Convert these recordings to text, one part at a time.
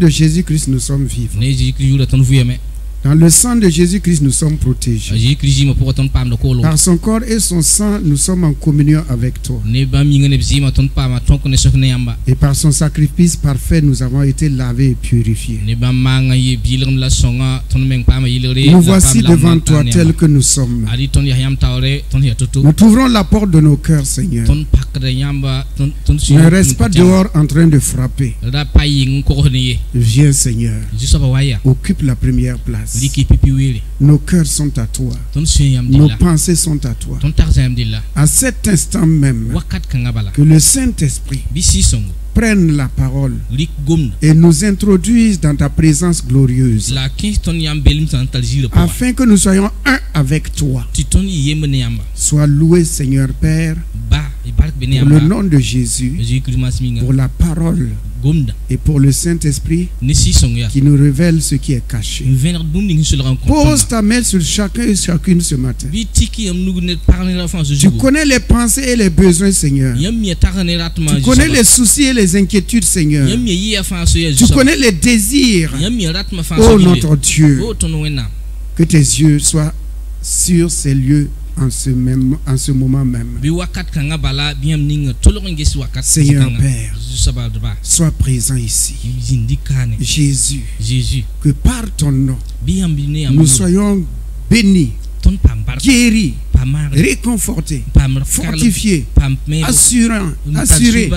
de Jésus-Christ, nous sommes vivants. ne Jésus-Christ la ton vuyame Dans le sang de Jésus-Christ, nous sommes protégés. Jésus-Christ ma pour ton pam de kolo Par son corps et son sang, nous sommes en communion avec toi. ne ba mi ngene bzima ton pam ton ko ne sokne yamba Et par son sacrifice parfait, nous avons été lavés et purifiés. ne ba manga ye bilum la songa ton meng pam yilere Nous voici devant toi tels que nous sommes. ali ton yam tawre ton ya toto Nous t'ouvrons la porte de nos cœurs, Seigneur. ton pak de yamba ton Ne reste pas dehors en train de frapper. da payin ko ne Viens, Seigneur. Jésus ba waya Occupe la première place. liki pipi wele Nos cœurs sont à toi. ton yam Nos dilla pensées sont à toi. ton tarzam dilla À cet instant même, wakat kangabala que le Saint-Esprit bisi songo prenne la parole lik gomna et nous introduise dans ta présence glorieuse, la ton yam belim tan talzira pa afin que nous soyons un avec toi. ti ton yemne yamba Sois loué, Seigneur Père, ba ibark bene pour le yamba nom de Jésus, Jésus-Christ masminga pour la parole gomda et pour le Saint-Esprit ne si songa qui nous révèle ce qui est caché. venir dum ni sur rencontre Pose ta main sur chacun et chacune ce matin. bi tiki am nugu ne parler la France Tu connais les pensées et les besoins, Seigneur. yam mi tarane ratma Tu connais les soucis et les inquiétudes, Seigneur. yam mi yi France Tu connais les désirs. yam mi ratma France Oh notre Dieu, oh ton wena que tes yeux soient sur ces lieux en ce moment même. bi wakat kanga bala bi am ning tolo ngesi wakat Seigneur Père, sabal ba sois présent ici. zindikane Jésus, Jésus que par ton nom, bi am bi ne am nous soyons bénis, ton pambar guéris, pamar réconfortés, pamar fortifiés, pam me assurés,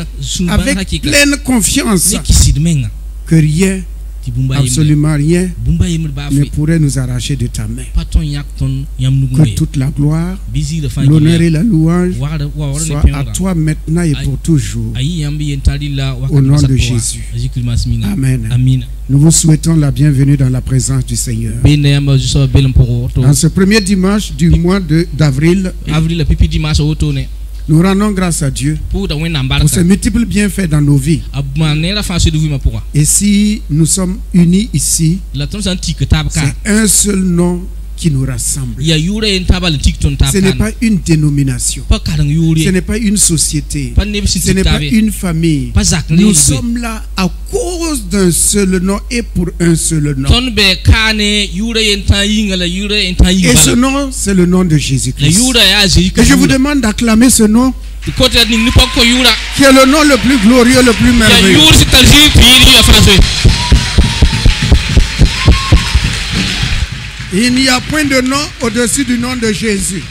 avec pleine confiance menga que rien, ti bumba absolument rien, bumba yemr ba ne fi pourrait nous arracher de ta main. paton yak ton yam nugu Que toute la gloire, busy de fan l'honneur et la louange wa soient à toi maintenant et pour toujours. ayi yambi yentali la Au nom de Jésus. Jésus-Christ masminga Amen. amin Nous vous souhaitons la bienvenue dans la présence du Seigneur. benda yamba juso belum pour to Dans ce premier dimanche du mois d'avril, avril la pipi dimanche auto ne nous rendons grâce à Dieu pour da wena pour barka ses multiples bienfaits dans nos vies. abman la face de vima pour Et si nous sommes unis ici, la ton santi que tabka c'est un seul nom qui nous rassemble. ya yure en tabal tikton tabka Ce n'est pas une dénomination. pas karang yure Ce n'est pas une société. pas ne Ce n'est pas une famille. pas zak Nous sommes là à cause d'un seul nom et pour un seul nom. ton be kane yure en yinga la yure en yinga Et ce nom, c'est le nom de la Jésus-Christ. yure ya Et je vous demande d'acclamer ce nom, côté ni ni pas ko yura qui est le nom le plus glorieux, le plus ya merveilleux. yure c'est talji pili ya français Il n'y a point de nom au-dessus du nom de Jésus.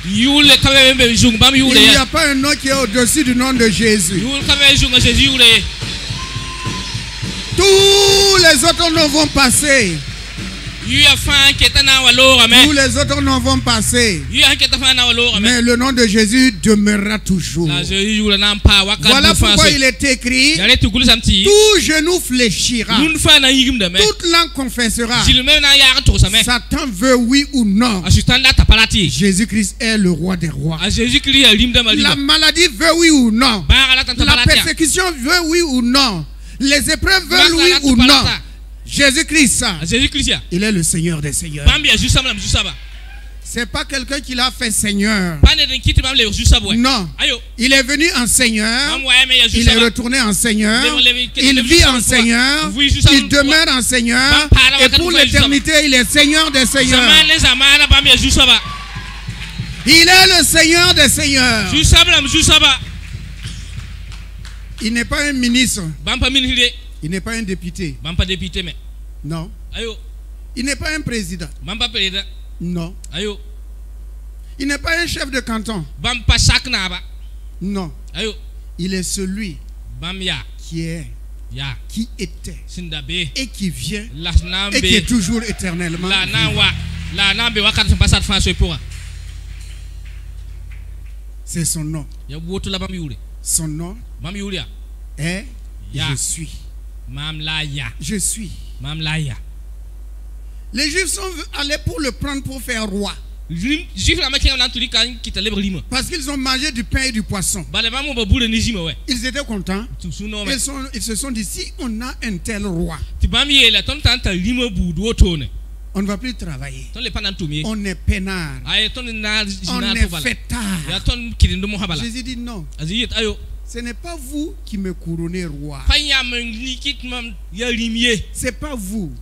yule quand même jung bam Il yure n'y ya a pas un nom qui est au-dessus du nom de Jésus. yule quand même jung Jésus yure Tous les autres noms vont passer. yu ya fan ketana walora mais Tous les autres noms vont passer. yu ya ketana na walora mais Mais le nom de Jésus demeurera toujours. la Jésus yure na pa waka Voilà pourquoi il est écrit, ya tu gulu santi tout genou fléchira, nun fa na yigim de mais toute langue confessera. s'il même na ya to ça mais Satan veut oui ou non. assistant ta palati Jésus-Christ est le roi des rois. a Jésus Christ ya lim de La malima maladie veut oui ou non. ba la tanta La palati persécution veut oui ou non. Les épreuves veulent oui ou non. Jésus-Christ, Jésus Christ ya il est le Seigneur des seigneurs. bambi ya juste ça juste ça ba C'est pas quelqu'un qui l'a fait Seigneur. pas ne kiti bam le juste ça boy Non. ayo Il est venu en Seigneur. bam wa mais ya juste Il ça est retourné en Seigneur. Il Il vit en Seigneur. Il demeure en Seigneur. Et pour l'éternité, il est Seigneur des seigneurs. zamana bam ya juste ça ba Il est le Seigneur des seigneurs. juste ça ba juste ça ba Il n'est pas un ministre. bam pa ministre Il n'est pas un député. bam pa député mais Non. ayo Il n'est pas un président. bam pa président Non. ayo Il n'est pas un chef de canton. bam pa sakna ba Non. ayo Il est celui bam ya qui est, ya qui était sindabe et qui vient la et qui est nambe toujours éternellement. la nawa la nambe wakati passat français pour C'est son nom. ya wotu la bam yure Son nom bam yure ya est Ya. Je suis. mam la ya Je suis. mam la ya Les Juifs sont allés pour le prendre pour faire roi. juif la makin na tuli kan kita lebre lima Parce qu'ils ont mangé du pain et du poisson. bale mamu ba bule ni jima we Ils étaient contents. tu suno me Ils se sont dit, si on a un tel roi, ti bam yela ton tanta lima budu otone on ne va plus travailler. ton le panan tumi On est peinard. ay ton na On jina est to bala fêtard. ya ton kirindo mo habala Jésus dit non. aziyet ayo Ce n'est pas vous qui me couronnez roi. C'est pas vous.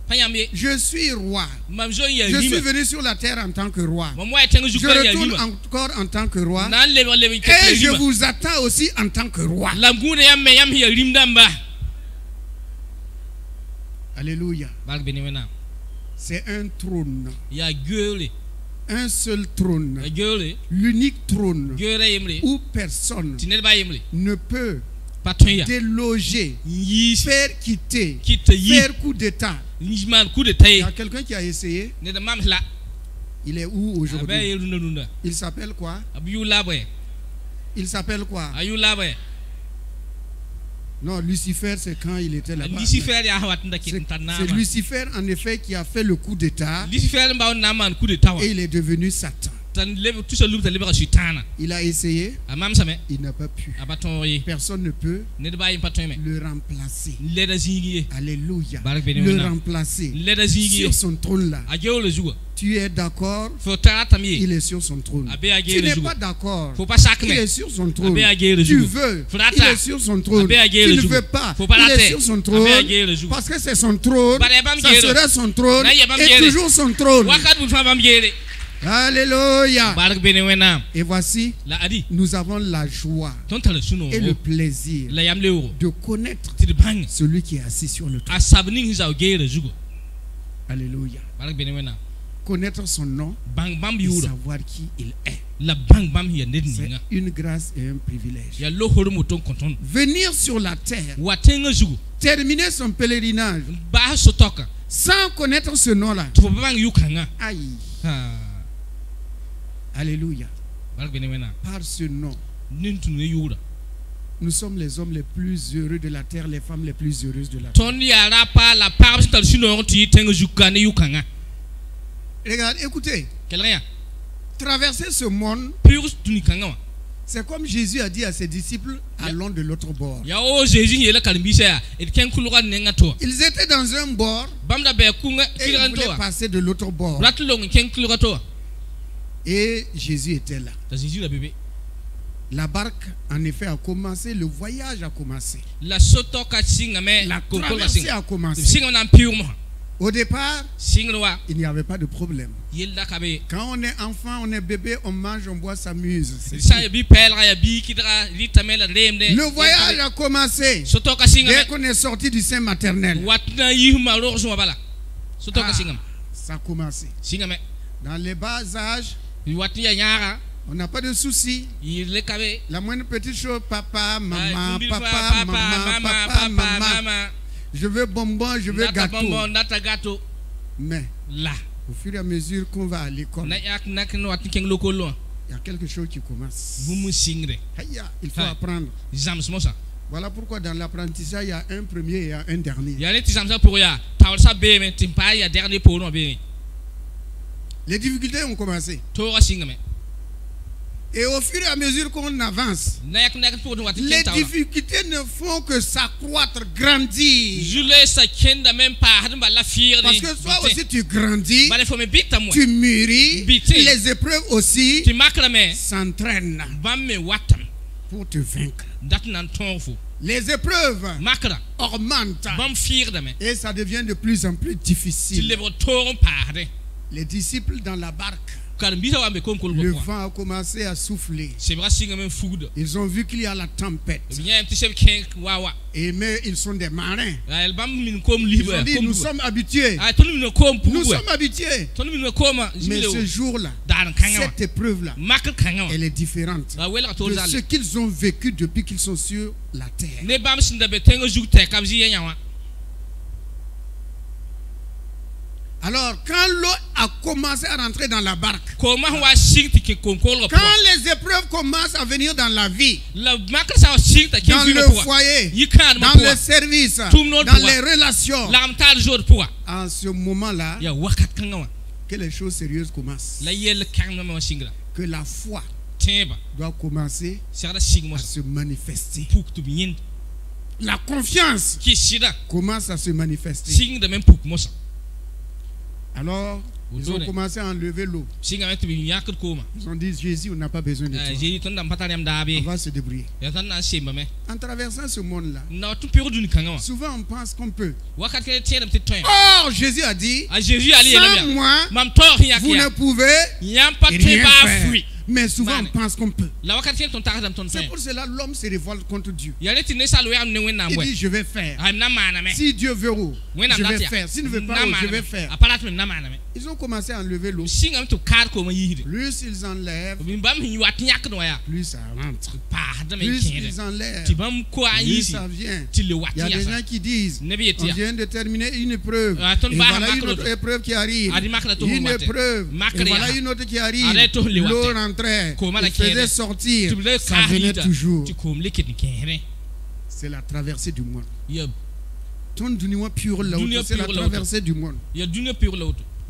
Je suis roi. Je suis venu sur la terre en tant que roi. Je retourne encore en tant que roi. Et je vous attends aussi en tant que roi. Alléluia. C'est un trône. Un seul trône, l'unique trône où personne ne peut déloger, faire quitter, faire coup d'état. Il y a quelqu'un qui a essayé. Il est où aujourd'hui? Il s'appelle quoi? Il s'appelle quoi? Non, Lucifer, c'est quand il était là-bas. C'est Lucifer, en effet, qui a fait le coup d'état. Et il est devenu Satan. Il a essayé. Il n'a pas pu. Personne ne peut le remplacer. Alléluia. Le remplacer sur son trône là. Tu es d'accord? Il est sur son trône. Tu n'es pas d'accord? Il est sur son trône. Tu veux? Il est sur son trône. Tu ne veux pas? Il est sur son trône. Parce que c'est son trône. Ça sera son trône. Et toujours son trône. Alléluia. Et voici, nous avons la joie et le plaisir de connaître celui qui est assis sur le trône. Alléluia. Connaître son nom et savoir qui il est. C'est une grâce et un privilège. Venir sur la terre, terminer son pèlerinage sans connaître ce nom-là. Aïe. Alléluia. Par ce nom, nous sommes les hommes les plus heureux de la terre, les femmes les plus heureuses de la terre. Regarde, écoutez. Traverser ce monde, c'est comme Jésus a dit à ses disciples, allons de l'autre bord. Ils étaient dans un bord et ils voulaient passer de l'autre bord. Et Jésus était là. La barque, en effet, a commencé. Le voyage a commencé. La traversée a commencé. Au départ, il n'y avait pas de problème. Quand on est enfant, on est bébé, on mange, on boit, s'amuse. Le voyage a commencé dès qu'on est sorti du sein maternel. Ça a commencé. Dans les bas âges, on n'a pas de soucis. La moindre petite chose, papa, maman, papa, maman, papa, maman. Je veux bonbon, je veux gâteau. Mais là, au fur et à mesure qu'on va à l'école, il y a quelque chose qui commence. Il faut apprendre. Voilà pourquoi dans l'apprentissage, il y a un premier et un dernier. Les difficultés ont commencé. Et au fur et à mesure qu'on avance, les difficultés ne font que s'accroître, grandir. Parce que toi aussi tu grandis, tu mûris, les épreuves aussi s'entraînent pour te vaincre. Les épreuves augmentent et ça devient de plus en plus difficile. Les disciples dans la barque, le vent a commencé à souffler. Ils ont vu qu'il y a la tempête. Mais ils sont des marins. Ils ont dit, nous sommes habitués. Nous sommes habitués. Mais ce jour-là, cette épreuve-là, elle est différente de ce qu'ils ont vécu depuis qu'ils sont sur la terre. Alors, quand l'eau a commencé à rentrer dans la barque, quand les épreuves commencent à venir dans la vie, dans le foyer, dans le service, dans les relations, en ce moment-là, que les choses sérieuses commencent. Que la foi doit commencer à se manifester. La confiance commence à se manifester. Alors, ils ont commencé à enlever l'eau. Ils ont dit, Jésus, on n'a pas besoin de toi. On va se débrouiller. En traversant ce monde-là, souvent on pense qu'on peut. Or, Jésus a dit, sans moi, vous ne pouvez rien faire. Mais souvent on pense qu'on peut. C'est pour cela que l'homme se révolte contre Dieu. Il dit, je vais faire. Si Dieu veut, je vais faire. S'il ne veut pas, je vais faire. Ils ont commencé à enlever l'eau. Plus ils enlèvent, plus ça rentre. Plus ils enlèvent, plus ça vient. Il y a des gens qui disent, on vient de terminer une épreuve. Et voilà une autre épreuve qui arrive. Une épreuve. Et voilà une autre qui arrive. L'eau rentrait. Il faisait sortir. Ça venait toujours. C'est la traversée du monde. C'est la traversée du monde.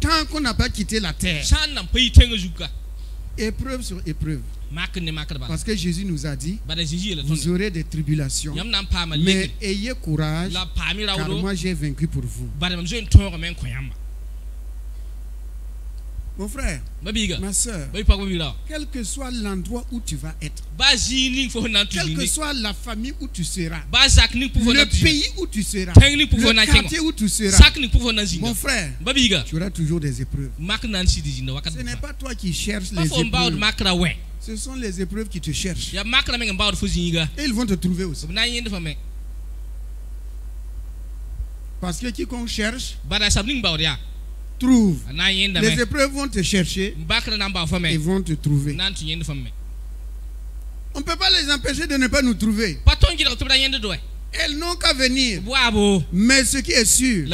Tant qu'on n'a pas quitté la terre, épreuve sur épreuve. Parce que Jésus nous a dit, vous aurez des tribulations, mais ayez courage, car moi j'ai vaincu pour vous. Mon frère, ma soeur, quel que soit l'endroit où tu vas être, quelle que soit la famille où tu seras, le pays où tu seras, le quartier où tu seras, mon frère, tu auras toujours des épreuves. Ce n'est pas toi qui cherches les épreuves. Ce sont les épreuves qui te cherchent. Et ils vont te trouver aussi. Parce que quiconque cherche trouve. Les épreuves vont te chercher et vont te trouver. On ne peut pas les empêcher de ne pas nous trouver. Elles n'ont qu'à venir. Mais ce qui est sûr,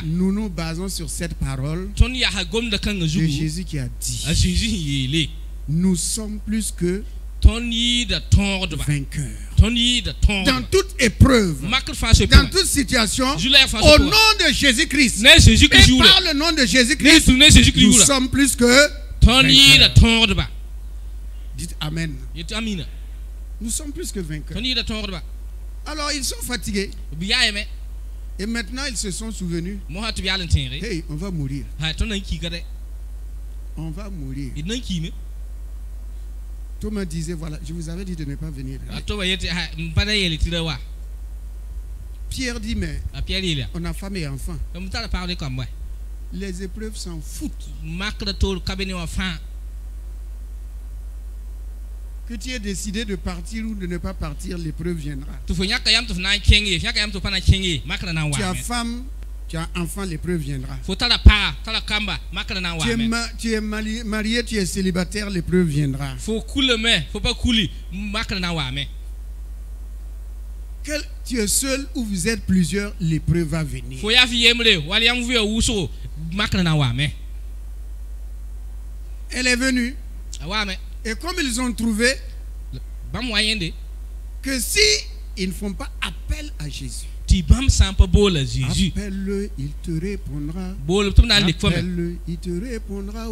nous nous basons sur cette parole de Jésus qui a dit, nous sommes plus que vainqueurs. Dans toute épreuve, dans toute situation, au nom de Jésus-Christ, et par le nom de Jésus-Christ, nous sommes plus que vainqueurs. Dites Amen. Nous sommes plus que vainqueurs. Alors ils sont fatigués. Et maintenant ils se sont souvenus. Hey, on va mourir. On va mourir. Thomas disait, voilà, je vous avais dit de ne pas venir. Pierre dit, mais on a femme et enfant. Les épreuves s'en foutent. Que tu aies décidé de partir ou de ne pas partir, l'épreuve viendra. Tu as femme, tu as enfant, l'épreuve viendra. Tu es marié, tu es célibataire, l'épreuve viendra. Tu es seul ou vous êtes plusieurs, l'épreuve va venir. Elle est venue. Et comme ils ont trouvé que si ils ne font pas appel à Jésus, appelle-le, il te répondra. Appelle-le, il te répondra.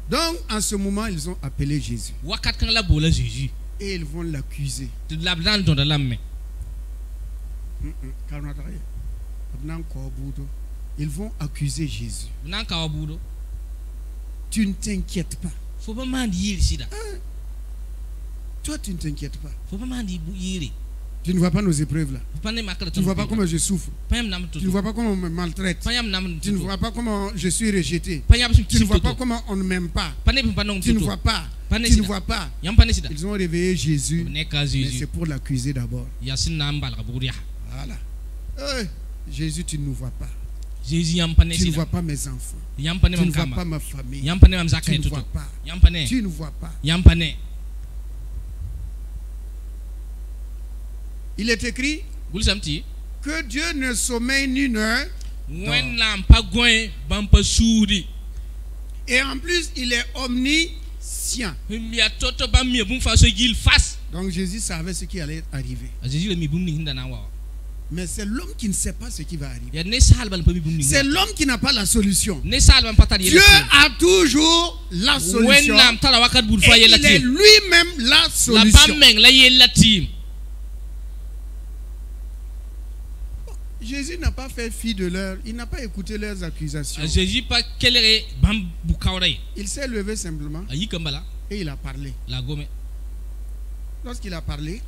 Donc, en ce moment, ils ont appelé Jésus. Et ils vont l'accuser. Ils vont accuser Jésus. Tu ne t'inquiètes pas. Toi, tu ne t'inquiètes pas. Tu ne vois pas nos épreuves là. Tu ne vois pas comment je souffre. Tu ne vois pas comment on me maltraite. Tu ne vois pas comment je suis rejeté. Tu ne vois pas comment on ne m'aime pas. Tu ne vois pas. Tu ne vois pas. Ils ont réveillé Jésus. Mais c'est pour l'accuser d'abord. Voilà. Jésus, tu ne nous vois pas. Tu ne vois pas mes enfants. Tu ne vois pas ma famille. Tu ne vois pas. Tu ne vois pas. Il est écrit que Dieu ne sommeille ni ne dort. Et en plus, il est omniscient. Donc Jésus savait ce qui allait arriver. Mais c'est l'homme qui ne sait pas ce qui va arriver. C'est l'homme qui n'a pas la solution. Dieu a toujours la solution. Et il est lui-même la solution. Jésus n'a pas fait fi de leur, il n'a pas écouté leurs accusations. Il s'est levé simplement et il a parlé. Lorsqu'il a parlé,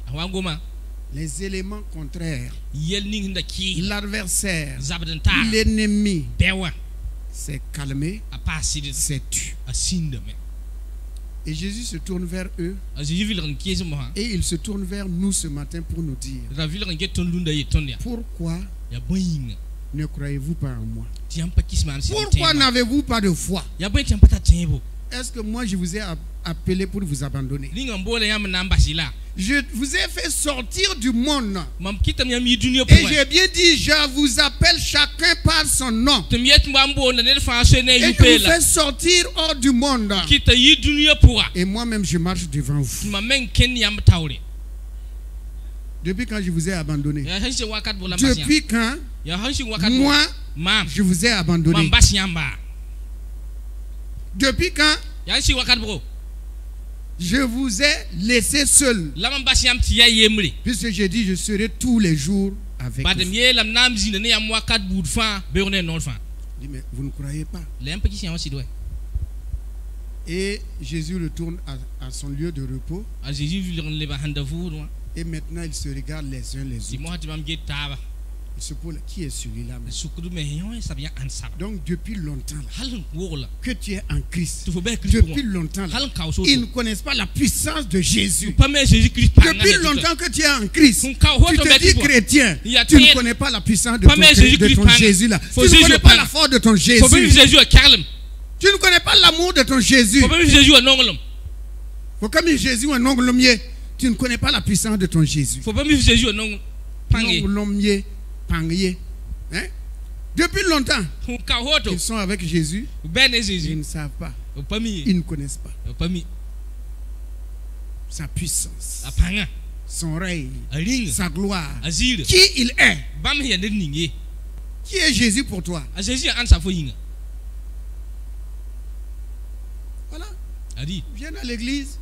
les éléments contraires, l'adversaire, l'ennemi s'est calmé, s'est tu. Et Jésus se tourne vers eux et il se tourne vers nous ce matin pour nous dire: pourquoi ne croyez-vous pas en moi? Pourquoi n'avez-vous pas de foi? Est-ce que moi je vous ai appelé pour vous abandonner? Je vous ai fait sortir du monde. Et j'ai bien dit, je vous appelle chacun par son nom. Et je vous fais sortir hors du monde. Et moi-même je marche devant vous. Depuis quand je vous ai abandonné? Depuis quand moi je vous ai abandonné? Depuis quand je vous ai laissé seul? Puisque j'ai dit je serai tous les jours avec vous. Mais vous ne croyez pas. Et Jésus retourne à son lieu de repos. Et maintenant ils se regardent les uns les autres. Il se pose, qui est celui-là? Donc depuis longtemps là, que tu es en Christ, depuis longtemps là, ils ne connaissent pas la puissance de Jésus. Depuis longtemps que tu es en Christ, tu te dis chrétien, tu ne connais pas la puissance de ton Jésus là. Tu ne connais pas la force de ton Jésus. Tu ne connais pas l'amour de ton Jésus. Faut comme Jésus un ongle mieux. Tu ne connais pas la puissance de ton Jésus. Hein? Depuis longtemps, ils sont avec Jésus. Ils ne savent pas. Ils ne connaissent pas sa puissance, son règne, sa gloire, qui il est. Qui est Jésus pour toi? Voilà. Viens à l'église.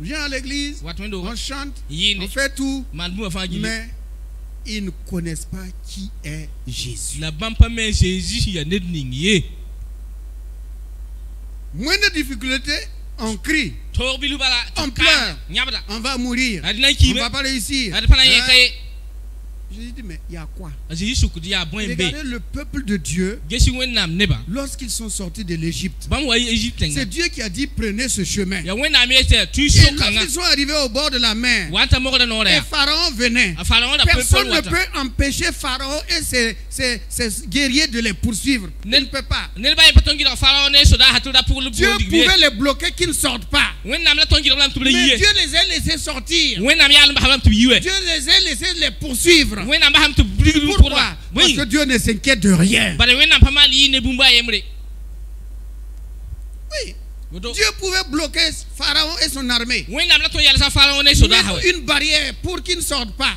Viens à l'église. On chante. On fait tout. Mais ils ne connaissent pas qui est Jésus. Moins de difficultés, on crie, on pleure, on va mourir, on ne va pas réussir. J'ai dit, mais il y a quoi? Regardez le peuple de Dieu lorsqu'ils sont sortis de l'Égypte. C'est Dieu qui a dit prenez ce chemin. Et lorsqu'ils sont arrivés au bord de la mer, et Pharaon venait. Personne ne peut empêcher Pharaon et ses guerriers de les poursuivre. Il ne peut pas. Dieu pouvait les bloquer qu'ils ne sortent pas. Mais Dieu les a laissés sortir. Dieu les a laissés les poursuivre. Pourquoi? Parce que Dieu ne s'inquiète de rien. Oui. Dieu pouvait bloquer Pharaon et son armée. Une barrière pour qu'ils ne sortent pas.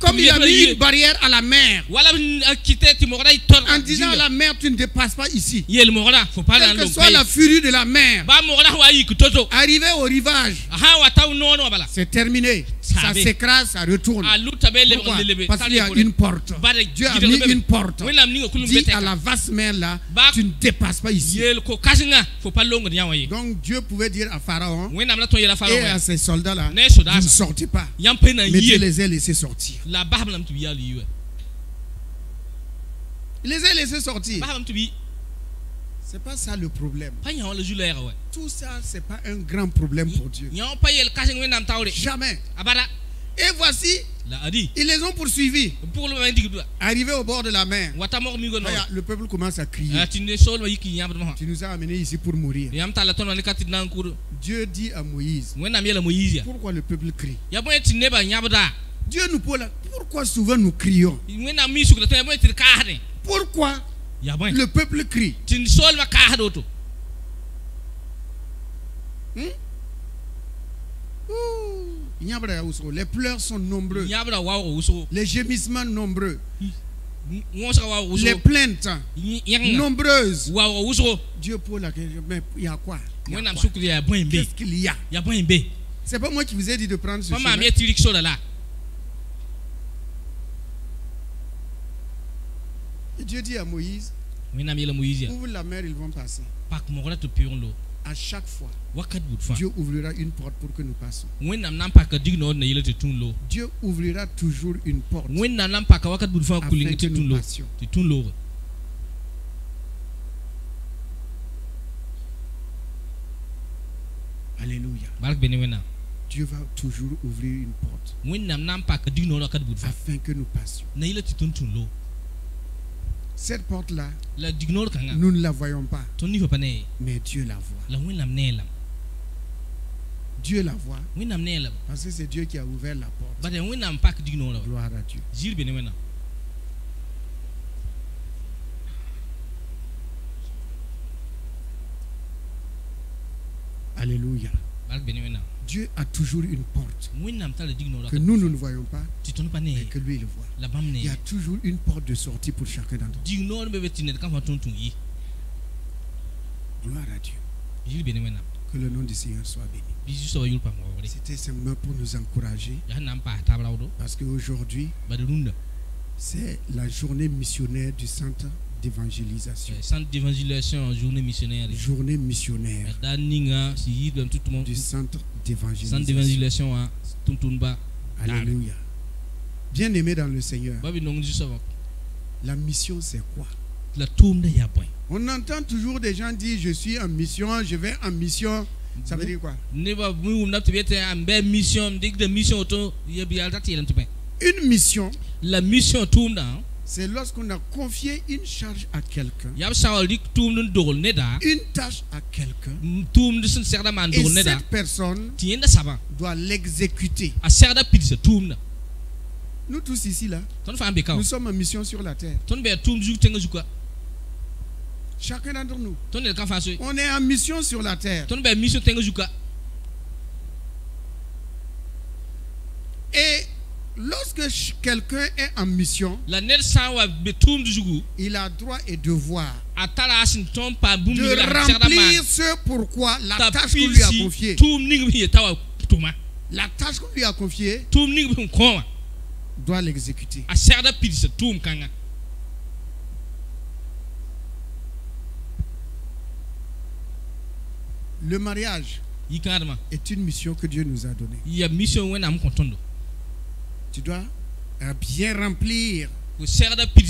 Comme il a mis une barrière à la mer. En disant à la mer, tu ne dépasses pas ici. Quelle que soit la furie de la mer, arrivé au rivage, c'est terminé. Ça s'écrase, ça retourne. Pourquoi? Parce qu'il y a une porte. Dieu a mis une porte. Dit à la vaste mer là, tu ne dépasses pas ici. Donc Dieu pouvait dire à Pharaon et à ses soldats là, vous ne sortez pas. Mais Dieu les a laissés sortir. Il les a laissés sortir. C'est pas ça le problème. Tout ça, c'est pas un grand problème pour Dieu. Jamais. Et voici, ils les ont poursuivis. Arrivés au bord de la mer, le peuple commence à crier. Tu nous as amenés ici pour mourir. Dieu dit à Moïse, pourquoi le peuple crie? Dieu nous pose là, pourquoi souvent nous crions? Pourquoi le peuple crie? Les pleurs sont nombreux. Les gémissements nombreux. Les plaintes nombreuses. Dieu pose la question, mais il y a quoi? Qu'est-ce qu'il y a? C'est pas moi qui vous ai dit de prendre ce chemin. Et Dieu dit à Moïse, ouvre la mer, ils vont passer. À chaque fois, Dieu ouvrira une porte pour que nous passions. Dieu ouvrira toujours une porte afin que nous passions. Alléluia. Dieu va toujours ouvrir une porte afin que nous passions. Cette porte-là, nous ne la voyons pas, mais Dieu la voit. Dieu la voit parce que c'est Dieu qui a ouvert la porte. Gloire à Dieu. Alléluia. Dieu a toujours une porte que nous ne voyons pas, mais que lui il voit. Il y a toujours une porte de sortie pour chacun d'entre nous. Gloire à Dieu. Que le nom du Seigneur soit béni. C'était simplement pour nous encourager, parce qu'aujourd'hui, c'est la journée missionnaire du centre d'évangélisation. Centre d'évangélisation, journée missionnaire. Journée missionnaire du centre d'évangélisation. Alléluia. Bien aimé dans le Seigneur, la mission c'est quoi? On entend toujours des gens dire je suis en mission, je vais en mission. Ça veut dire quoi? Une mission, la mission c'est lorsqu'on a confié une charge à quelqu'un, une tâche à quelqu'un, et cette personne doit l'exécuter. Nous tous ici là, nous sommes en mission sur la terre. Chacun d'entre nous, on est en mission sur la terre. Et lorsque quelqu'un est en mission, il a droit et devoir de remplir ce pourquoi la tâche qu'on lui a confiée. La tâche qu'on lui a confiée doit l'exécuter. Le mariage est une mission que Dieu nous a donnée. Tu dois bien remplir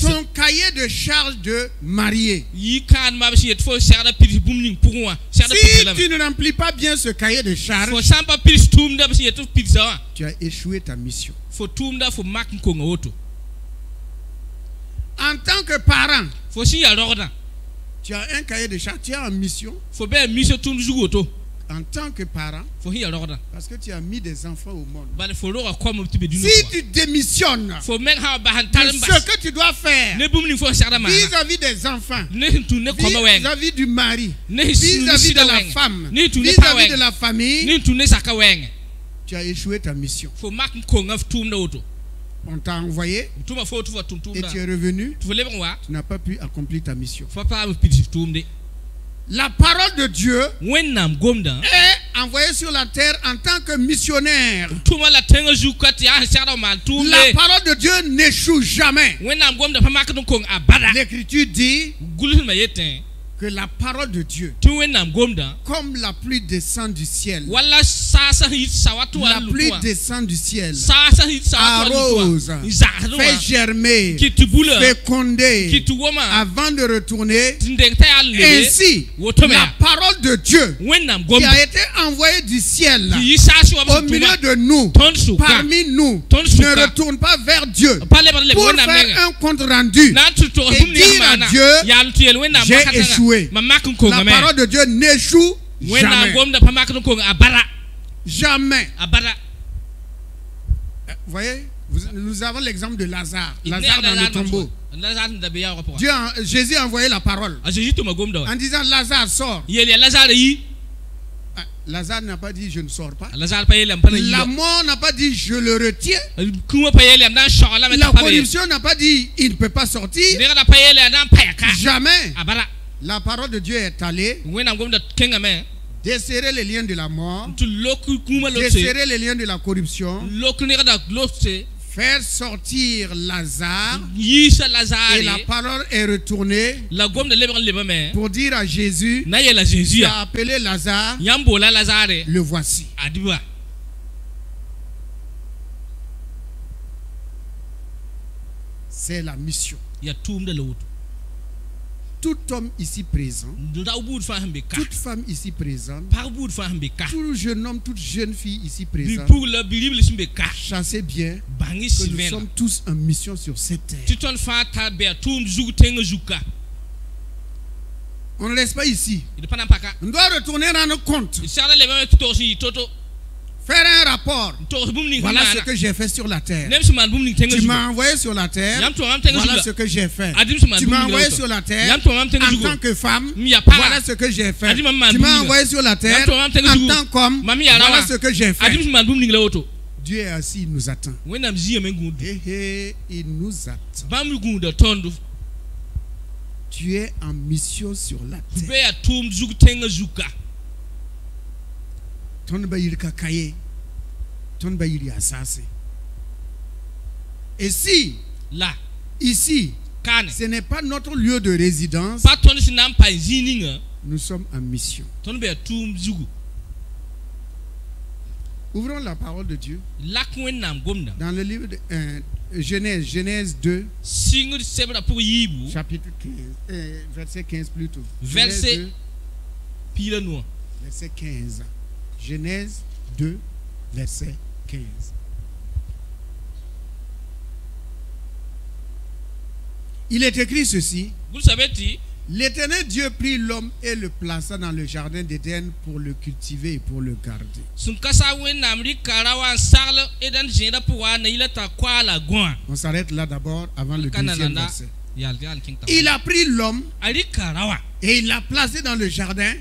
ton cahier de charge de marié. Si tu ne remplis pas bien ce cahier de charge, tu as échoué ta mission. En tant que parent, tu as un cahier de charge, tu es en mission. En tant que parent, parce que tu as mis des enfants au monde. Si tu démissionnes de ce que tu dois faire vis-à-vis des enfants, vis-à-vis du mari, vis-à-vis de la femme, vis-à-vis de la famille, tu as échoué ta mission. On t'a envoyé et tu es revenu, tu n'as pas pu accomplir ta mission. La parole de Dieu est envoyée sur la terre en tant que missionnaire. La parole de Dieu n'échoue jamais. L'Écriture dit que la parole de Dieu, comme la pluie descend du ciel, la pluie descend du ciel, arrose, fait germer, féconder, avant de retourner. Ainsi, la parole de Dieu qui a été envoyée du ciel au milieu de nous, parmi nous, ne retourne pas vers Dieu pour faire un compte rendu et dire à Dieu, j'ai échoué. La parole de Dieu n'échoue jamais. Jamais. Vous voyez, nous avons l'exemple de Lazare. Lazare dans le tombeau. Jésus a envoyé la parole en disant Lazare sort. Lazare n'a pas dit je ne sors pas. La mort n'a pas dit je le retiens. La corruption n'a pas dit il ne peut pas sortir. Jamais. La parole de Dieu est allée desserrer les liens de la mort, desserrer les liens de la corruption, faire sortir Lazare, et la parole est retournée pour dire à Jésus, tu as appelé Lazare, le voici. C'est la mission. Tout homme ici présent, toute femme ici présente, tout jeune homme, toute jeune fille ici présente, chassez bien que nous sommes tous en mission sur cette terre. On ne reste pas ici. On doit retourner rendre compte. Faire un rapport. Voilà ce que j'ai fait sur la terre. Tu m'as envoyé sur la terre. Voilà ce que j'ai fait. Tu m'as envoyé sur la terre en tant que femme. Voilà ce que j'ai fait. Tu m'as envoyé sur la terre en tant qu'homme. Voilà ce que j'ai fait. Dieu est assis, il nous attend. Il nous attend. Tu es en mission sur la terre. Et si là, ici, ce n'est pas notre lieu de résidence, nous sommes en mission. Ouvrons la parole de Dieu dans le livre de Genèse 2, chapitre 15, verset 15 plutôt. Verset 15. Genèse 2, verset 15. Il est écrit ceci. L'Éternel Dieu prit l'homme et le plaça dans le jardin d'Éden pour le cultiver et pour le garder. On s'arrête là d'abord avant le deuxième verset. Il a pris l'homme et il l'a placé dans le jardin.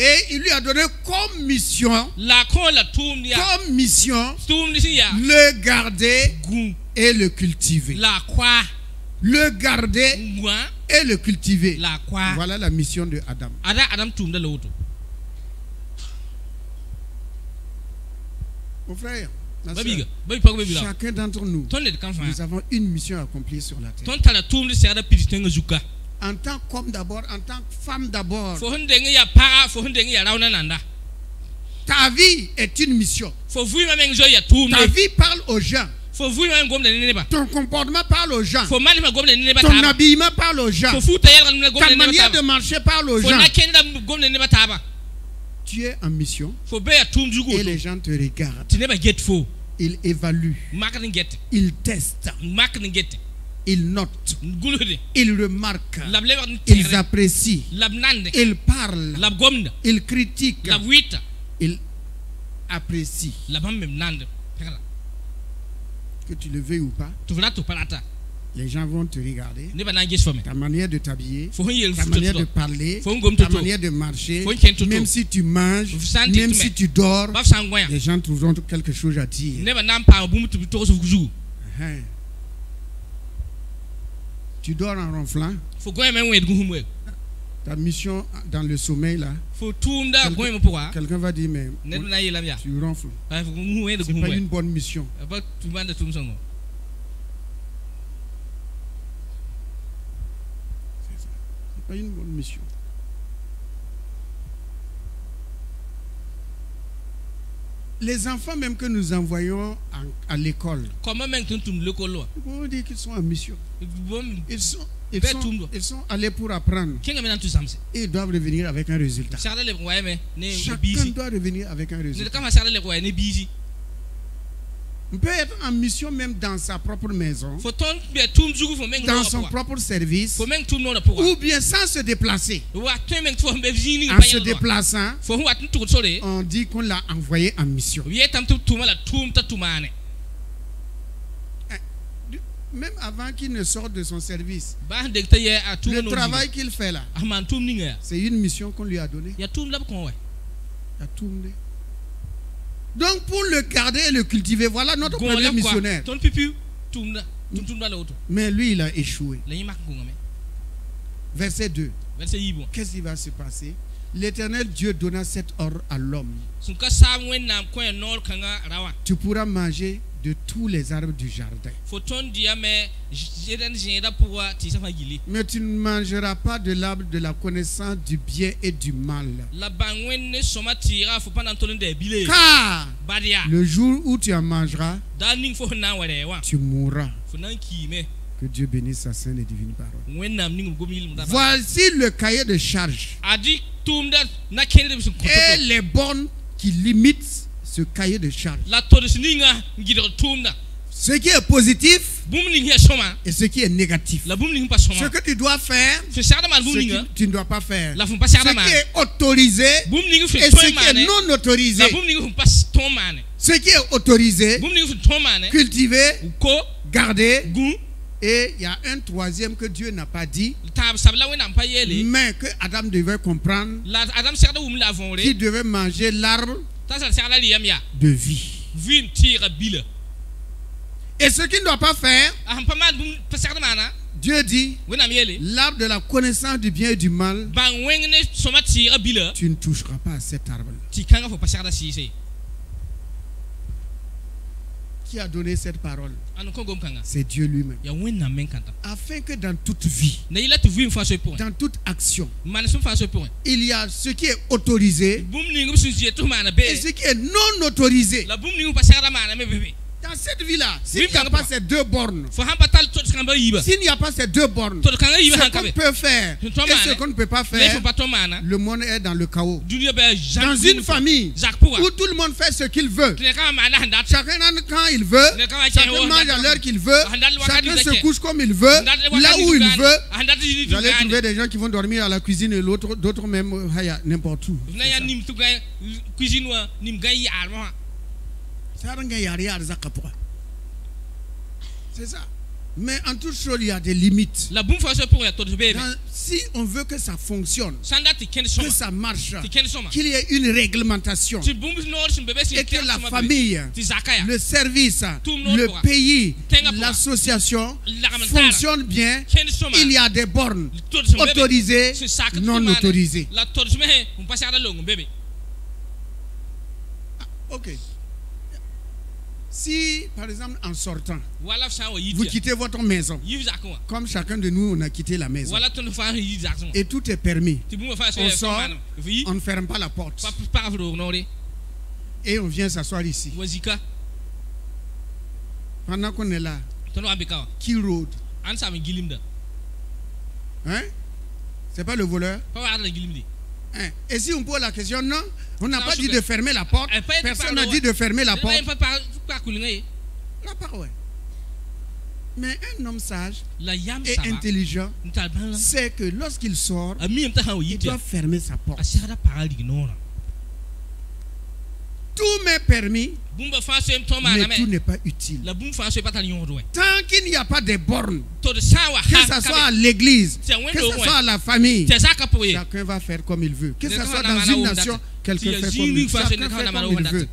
Et il lui a donné comme mission, le garder et le cultiver. Le garder et le cultiver. Voilà la mission de Adam. Mon frère, chacun d'entre nous, nous avons une mission accomplie sur la terre. En tant qu'homme d'abord, en tant que femme d'abord. Ta vie est une mission. Ta vie parle aux gens. Ton comportement parle aux gens. Ton habillement parle aux gens. Ta manière de marcher parle aux gens. Tu es en mission et les gens te regardent. Ils évaluent. Ils testent. Ils notent, ils remarquent, ils apprécient, ils parlent, ils critiquent, ils apprécient. Que tu le veuilles ou pas, les gens vont te regarder. Ta manière de t'habiller, ta manière de parler, ta manière de marcher, même si tu manges, même si tu dors, les gens trouveront quelque chose à dire. Tu dors en ronflant. Ta mission dans le sommeil là. Quelqu'un va dire mais tu ronfles. C'est pas une bonne mission. C'est pas une bonne mission. Les enfants même que nous envoyons à l'école, on dit qu'ils sont en mission. Ils sont allés pour apprendre. Et ils doivent revenir avec un résultat. Chacun doit revenir avec un résultat. On peut être en mission même dans sa propre maison, dans son propre service, ou bien sans se déplacer. En se déplaçant, on dit qu'on l'a envoyé en mission. Même avant qu'il ne sorte de son service, le travail qu'il fait là, c'est une mission qu'on lui a donnée. Donc pour le garder et le cultiver, voilà notre premier missionnaire. Mais lui, il a échoué. Verset 2. Qu'est-ce qui va se passer? l'Éternel Dieu donna cet ordre à l'homme. Tu pourras manger de tous les arbres du jardin. Mais tu ne mangeras pas de l'arbre de la connaissance du bien et du mal. Car le jour où tu en mangeras, tu mourras. Que Dieu bénisse sa sainte et divine parole. Voici le cahier de charge et les bornes qui limitent ce cahier de charge. Ce qui est positif et ce qui est négatif. Ce que tu dois faire, ce que tu ne dois pas faire. Ce qui est autorisé et ce qui est non autorisé. Ce qui est autorisé, cultiver, garder. Et il y a un troisième que Dieu n'a pas dit, mais que Adam devait comprendre, qui devait manger l'arbre de vie. Et ce qu'il ne doit pas faire, Dieu dit, l'arbre de la connaissance du bien et du mal, tu ne toucheras pas à cet arbre-là. Qui a donné cette parole? C'est Dieu lui-même. Afin que dans toute vie, dans toute action, il y a ce qui est autorisé et ce qui est non autorisé. Dans cette vie-là, s'il n'y a pas ces deux bornes, s'il n'y a pas ces deux bornes, ce qu'on peut faire et ce qu'on ne peut pas faire, le monde est dans le chaos. Dans une famille où tout le monde fait ce qu'il veut, chacun quand il veut, chacun mange à l'heure qu'il veut, chacun se couche comme il veut, là où il veut, vous allez trouver des gens qui vont dormir à la cuisine et d'autres même n'importe où. C'est ça. Mais en toute chose, il y a des limites. Si on veut que ça fonctionne, que ça marche, qu'il y ait une réglementation, et que la famille, le service, le pays, l'association fonctionne bien, il y a des bornes autorisées, non autorisées. Ok. Si, par exemple, en sortant, vous quittez votre maison, comme chacun de nous, on a quitté la maison, et tout est permis, on sort, on ne ferme pas la porte, et on vient s'asseoir ici. Pendant qu'on est là, qui rôde? Hein? C'est pas le voleur? Hein? Et si on pose la question, non, on n'a pas dit de fermer la porte. Personne n'a dit de fermer la porte. La parole. Mais un homme sage et intelligent sait que lorsqu'il sort, il doit fermer sa porte. Tout m'est permis, mais tout n'est pas utile. Tant qu'il n'y a pas de bornes, que ce soit à l'église, que ce soit à la famille, chacun va faire comme il veut. Que ce soit dans une nation, quelqu'un fait comme il veut. Chacun fait comme il veut.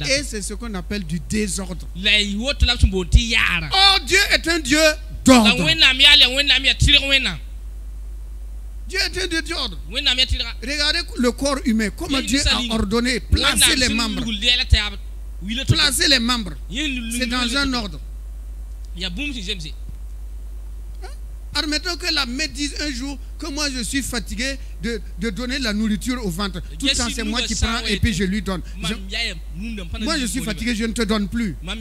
Et c'est ce qu'on appelle du désordre. Oh, Dieu est un Dieu d'ordre. Dieu est un Dieu d'ordre. Regardez le corps humain, comment Dieu a ordonné, placer les membres. Placer les membres. C'est dans un ordre. Admettons que la mère dise un jour que moi je suis fatigué de donner la nourriture au ventre. Tout le temps c'est moi qui prends et puis je lui donne. Moi je suis fatigué, je ne te donne plus. Ok.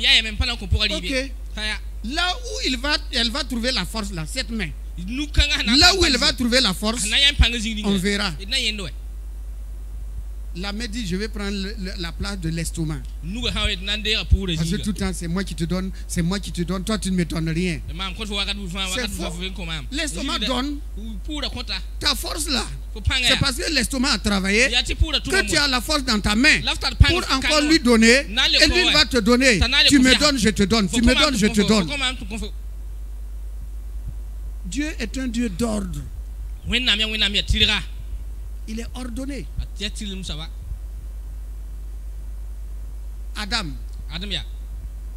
Là où elle va trouver la force là, cette main. Là où elle va trouver la force, on verra. La mère dit, je vais prendre la place de l'estomac. Parce que tout le temps, c'est moi qui te donne, c'est moi qui te donne, toi tu ne me donnes rien. C'est faux. L'estomac donne. Ta force là, c'est parce que l'estomac a travaillé que tu as la force dans ta main pour encore lui donner. Et lui il va te donner. Tu me donnes, je te donne. Tu me donnes, je te donne. Dieu est un Dieu d'ordre. Il est ordonné. Adam,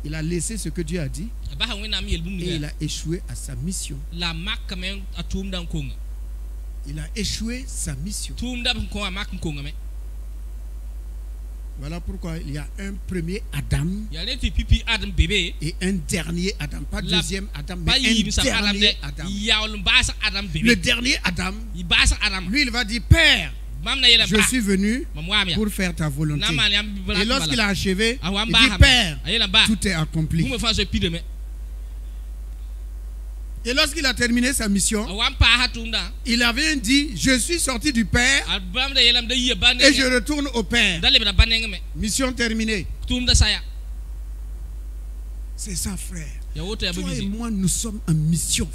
il a laissé ce que Dieu a dit et il a échoué à sa mission. Il a échoué sa mission. Voilà pourquoi il y a un premier Adam et un dernier Adam. Pas deuxième Adam, mais un dernier Adam. Le dernier Adam, lui, il va dire, Père, je suis venu pour faire ta volonté. Et lorsqu'il a achevé, il dit, Père, tout est accompli. Et lorsqu'il a terminé sa mission, il avait dit, je suis sorti du Père et je retourne au Père. Mission terminée. C'est ça, frère. Toi et moi, nous sommes en mission.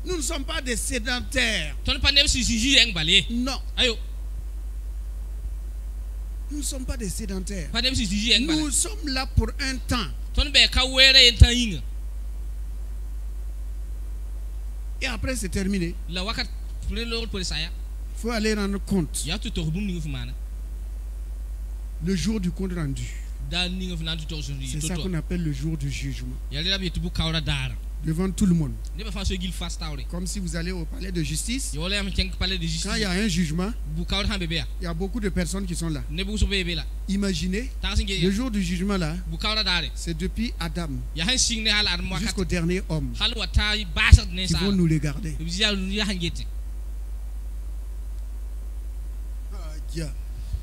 Nous ne sommes pas des sédentaires. Non. Nous ne sommes pas des sédentaires. Nous sommes là pour un temps. Et après c'est terminé. Il faut aller rendre compte. Le jour du compte rendu. C'est ça qu'on appelle le jour du jugement. Devant tout le monde. Comme si vous allez au palais de justice. Quand il y a un jugement, il y a beaucoup de personnes qui sont là. Imaginez, le jour du jugement là, c'est depuis Adam jusqu'au dernier homme qui vont nous regarder.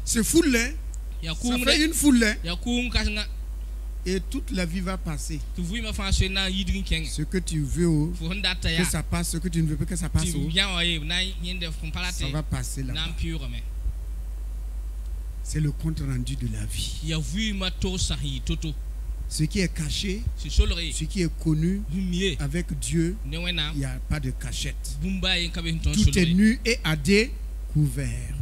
C'est foule, hein? Ça fait une foule, hein? Et toute la vie va passer. Ce que tu veux que ça passe, ce que tu ne veux pas que ça passe, ça va passer là. C'est le compte rendu de la vie. Ce qui est caché, ce qui est connu avec Dieu, il n'y a pas de cachette. Tout est nu et à découvert.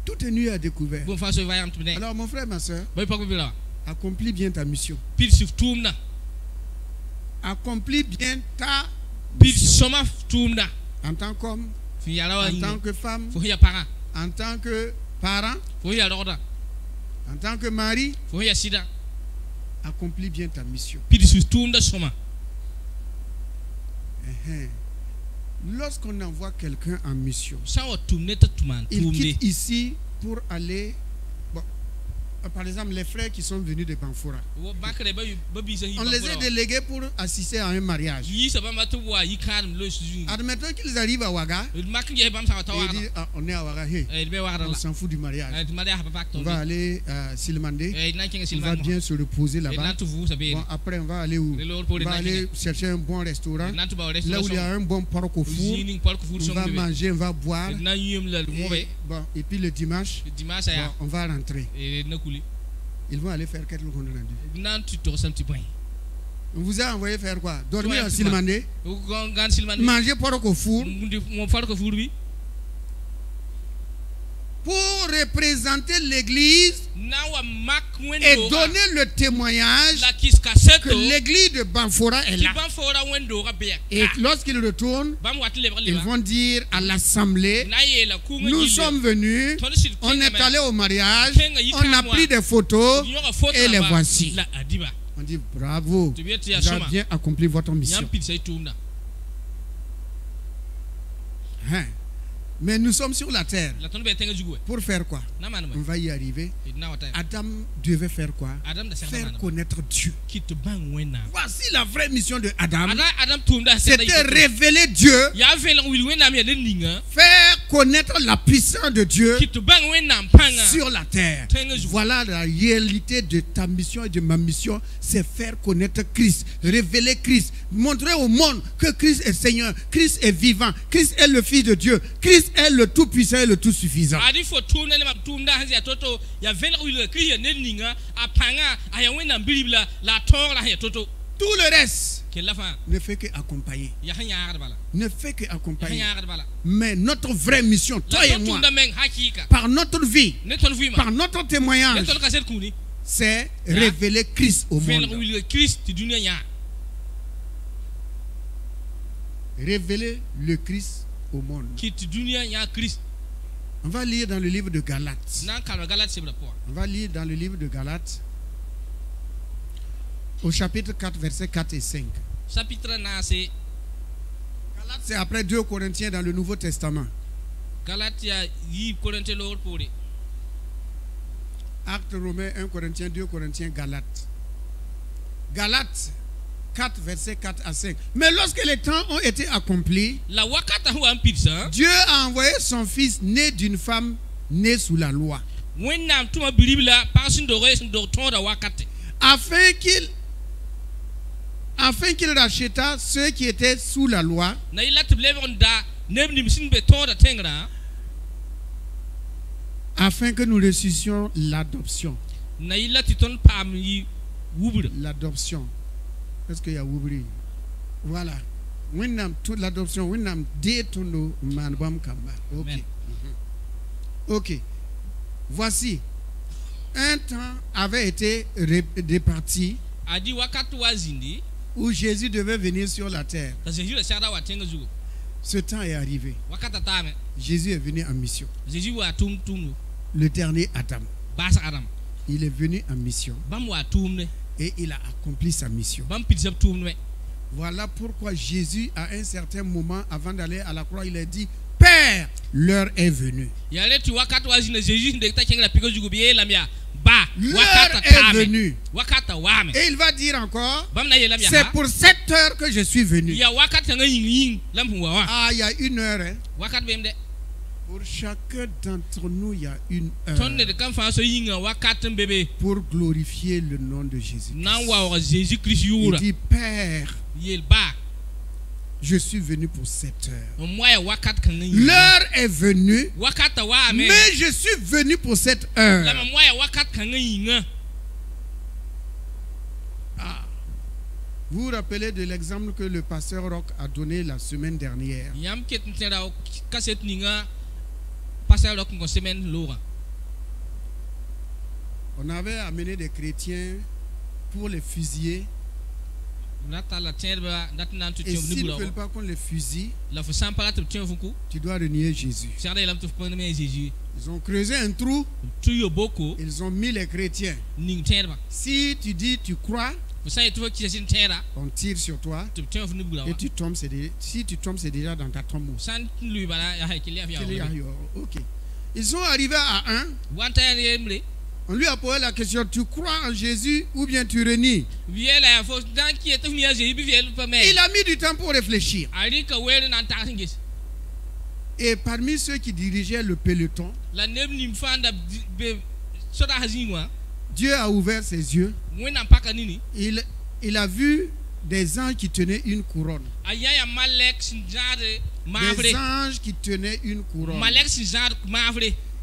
Tout est nu à découvert. Alors mon frère, ma soeur, accomplis bien ta mission. Accomplis bien ta mission. En tant qu'homme, en tant que femme, en tant que parent, en tant que mari, accomplis bien ta mission. Lorsqu'on envoie quelqu'un en mission, il quitte ici pour aller. Bon, par exemple, les frères qui sont venus de Banfora, on les a délégués pour assister à un mariage. Admettons qu'ils arrivent à Ouaga et ils disent, ah, on est à Ouaga, on s'en fout du mariage. On va aller à Silmandé, on va bien se reposer là-bas. Bon, après, on va aller où? On va aller chercher un bon restaurant, là où il y a un bon porc au four. On va manger, on va boire. Et puis le dimanche, on va rentrer. Ils vont aller faire quelque chose rendu. On vous a envoyé faire quoi? Dormir à Silmandé, manger porc au four, pour représenter l'église et donner le témoignage que l'église de Banfora est là. Et lorsqu'ils retournent, ils vont dire à l'assemblée, nous sommes venus, on est allé au mariage, on a pris des photos et les voici. On dit bravo, vous avez bien accompli votre mission. Hein? Mais nous sommes sur la terre. Pour faire quoi? On va y arriver. Adam devait faire quoi? Faire connaître Dieu. Voici la vraie mission de Adam. C'était révéler Dieu. Faire connaître la puissance de Dieu sur la terre. Voilà la réalité de ta mission et de ma mission. C'est faire connaître Christ. Révéler Christ. Montrer au monde que Christ est Seigneur. Christ est vivant. Christ est le Fils de Dieu. Christ est le tout puissant et le tout suffisant. Tout le reste ne fait que accompagner. Ne fait que accompagner. Mais notre vraie mission, toi et moi, par notre vie, par notre témoignage, c'est révéler Christ au monde. Révéler le Christ au monde. On va lire dans le livre de Galates. On va lire dans le livre de Galates au chapitre 4, versets 4 et 5. Galates, c'est après 2 Corinthiens dans le Nouveau Testament. Actes Romains, 1 Corinthiens, 2 Corinthiens, Galates. Galates 4, versets 4 à 5. Mais lorsque les temps ont été accomplis, Dieu a envoyé son fils né d'une femme née sous la loi, afin qu'il racheta ceux qui étaient sous la loi, afin que nous reçussions l'adoption. L'adoption. Est-ce qu'il y a oubli? Voilà. L'adoption. Ok. Ok. Voici. Un temps avait été réparti où Jésus devait venir sur la terre. Ce temps est arrivé. Jésus est venu en mission. Le dernier Adam. Il est venu en mission. Et il a accompli sa mission. Voilà pourquoi Jésus, à un certain moment, avant d'aller à la croix, il a dit: Père, l'heure est venue. L'heure est venue. Et il va dire encore: c'est pour cette heure que je suis venu. Ah, il y a une heure. Hein? Pour chacun d'entre nous, il y a une heure pour glorifier le nom de Jésus. Il dit: Père, je suis venu pour cette heure. L'heure est venue, mais je suis venu pour cette heure. Ah. Vous vous rappelez de l'exemple que le pasteur Roch a donné la semaine dernière. On avait amené des chrétiens pour les fusiller. Et s'ils ne veulent pas qu'on les fusille, tu dois renier Jésus. Ils ont creusé un trou. Ils ont mis les chrétiens. Si tu dis tu crois, on tire sur toi et tu tombes. Si tu tombes, c'est déjà dans ta tombe. Ok. Ils sont arrivés à un. On lui a posé la question: tu crois en Jésus ou bien tu renies? Il a mis du temps pour réfléchir. Et parmi ceux qui dirigeaient le peloton, Dieu a ouvert ses yeux. Il a vu des anges qui tenaient une couronne. Des anges qui tenaient une couronne.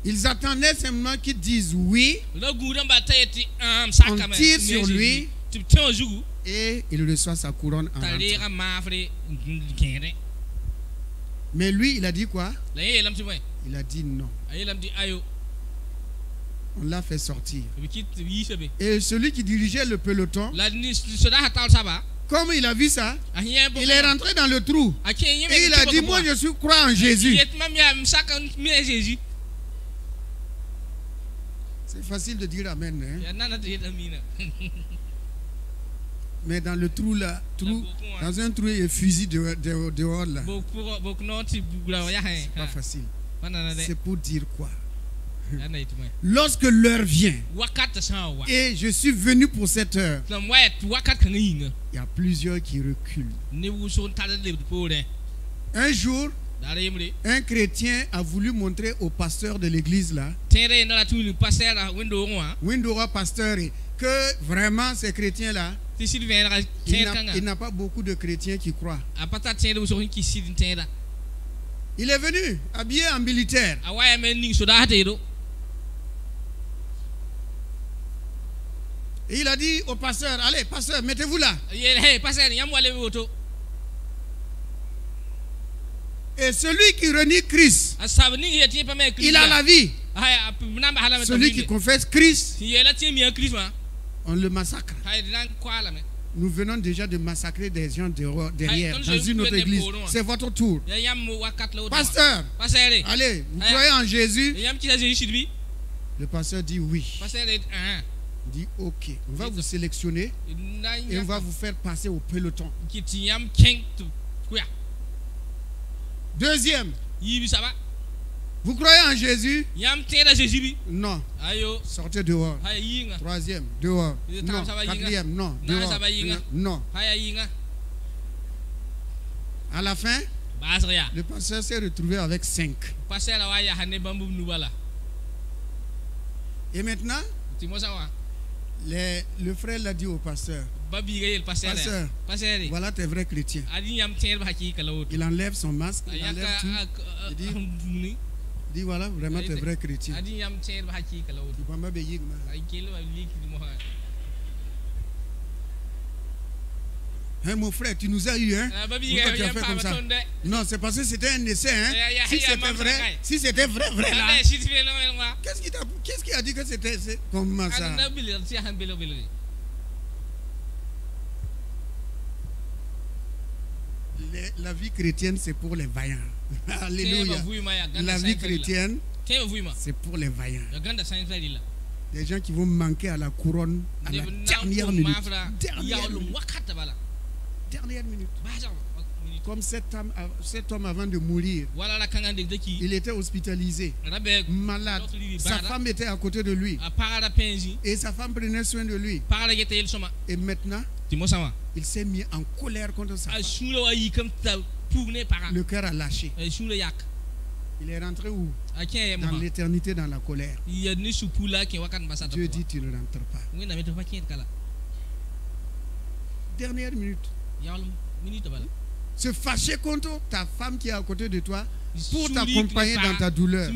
Ils attendaient simplement qu'ils disent oui. On tire sur lui et il reçoit sa couronne en rentrant. Mais lui, il a dit quoi? Il a dit non. On l'a fait sortir. Et celui qui dirigeait le peloton, comme il a vu ça, il est rentré dans le trou. Et il a dit: moi je crois en Jésus. C'est facile de dire amen. Hein? Mais dans le trou là, dans un trou, il y a fusil dehors là. C'est pas facile. C'est pour dire quoi? Lorsque l'heure vient et je suis venu pour cette heure, il y a plusieurs qui reculent. Un jour, un chrétien a voulu montrer au pasteur de l'église là, Windora pasteur, que vraiment ces chrétiens là, il n'a pas beaucoup de chrétiens qui croient. Il est venu habillé en militaire. Et il a dit au pasteur: allez, pasteur, mettez-vous là. Et celui qui renie Christ, il a la vie. Celui qui confesse Christ, on le massacre. Nous venons déjà de massacrer des gens derrière, dans une autre église. C'est votre tour. Pasteur, allez, vous croyez en Jésus? Le pasteur dit oui. dit ok, on va vous sélectionner et on va vous faire passer au peloton. Deuxième, vous croyez en Jésus? Non. Sortez dehors. Troisième, dehors. Non. Quatrième, non. Dehors. Non. À la fin, le pasteur s'est retrouvé avec 5. Et maintenant, le frère l'a dit au pasteur. Pasteur, voilà tes vrais chrétiens. Il enlève son masque, il enlève tout. Il dit voilà vraiment tes vrais chrétiens. Hein, mon frère, tu nous as eu, hein? Pourquoi tu as fait comme ça? Non, c'est parce que c'était un essai, hein? Si c'était vrai, là. Qu'est-ce qui a dit que c'était comment ça? La vie chrétienne, c'est pour les vaillants. Alléluia. La vie chrétienne, c'est pour les vaillants. Des gens qui vont manquer à la couronne à la dernière minute. Dernière minute. Comme cet homme avant de mourir, il était hospitalisé, malade. Sa femme était à côté de lui. Et sa femme prenait soin de lui. Et maintenant, il s'est mis en colère contre sa femme. Le cœur a lâché. Il est rentré où? Dans l'éternité, dans la colère. Dieu dit tu ne rentres pas. Dernière minute. Se fâcher contre ta femme qui est à côté de toi pour t'accompagner dans ta douleur.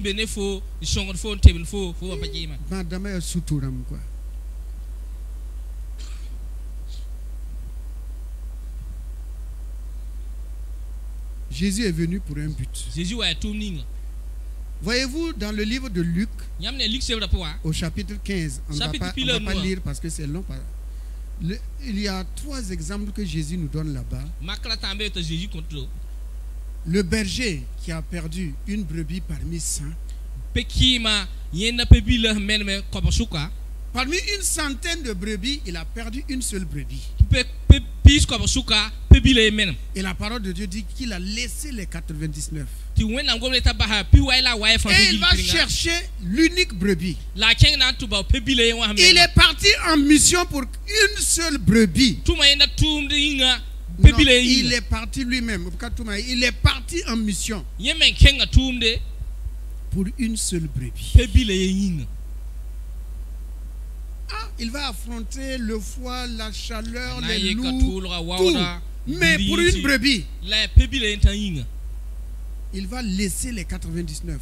Madame est sous tout quoi. Jésus est venu pour un but. Voyez-vous, dans le livre de Luc, au chapitre 15, on ne va pas lire parce que c'est long. Il y a 3 exemples que Jésus nous donne là-bas. Le berger qui a perdu une brebis parmi 100. Parmi une centaine de brebis, il a perdu une seule brebis. Et la parole de Dieu dit qu'il a laissé les 99. Et il va chercher l'unique brebis. Il est parti en mission pour une seule brebis. Non, il est parti lui-même. Il est parti en mission pour une seule brebis. Il va affronter le froid, la chaleur, les loups, tout. Mais pour une brebis, il va laisser les 99.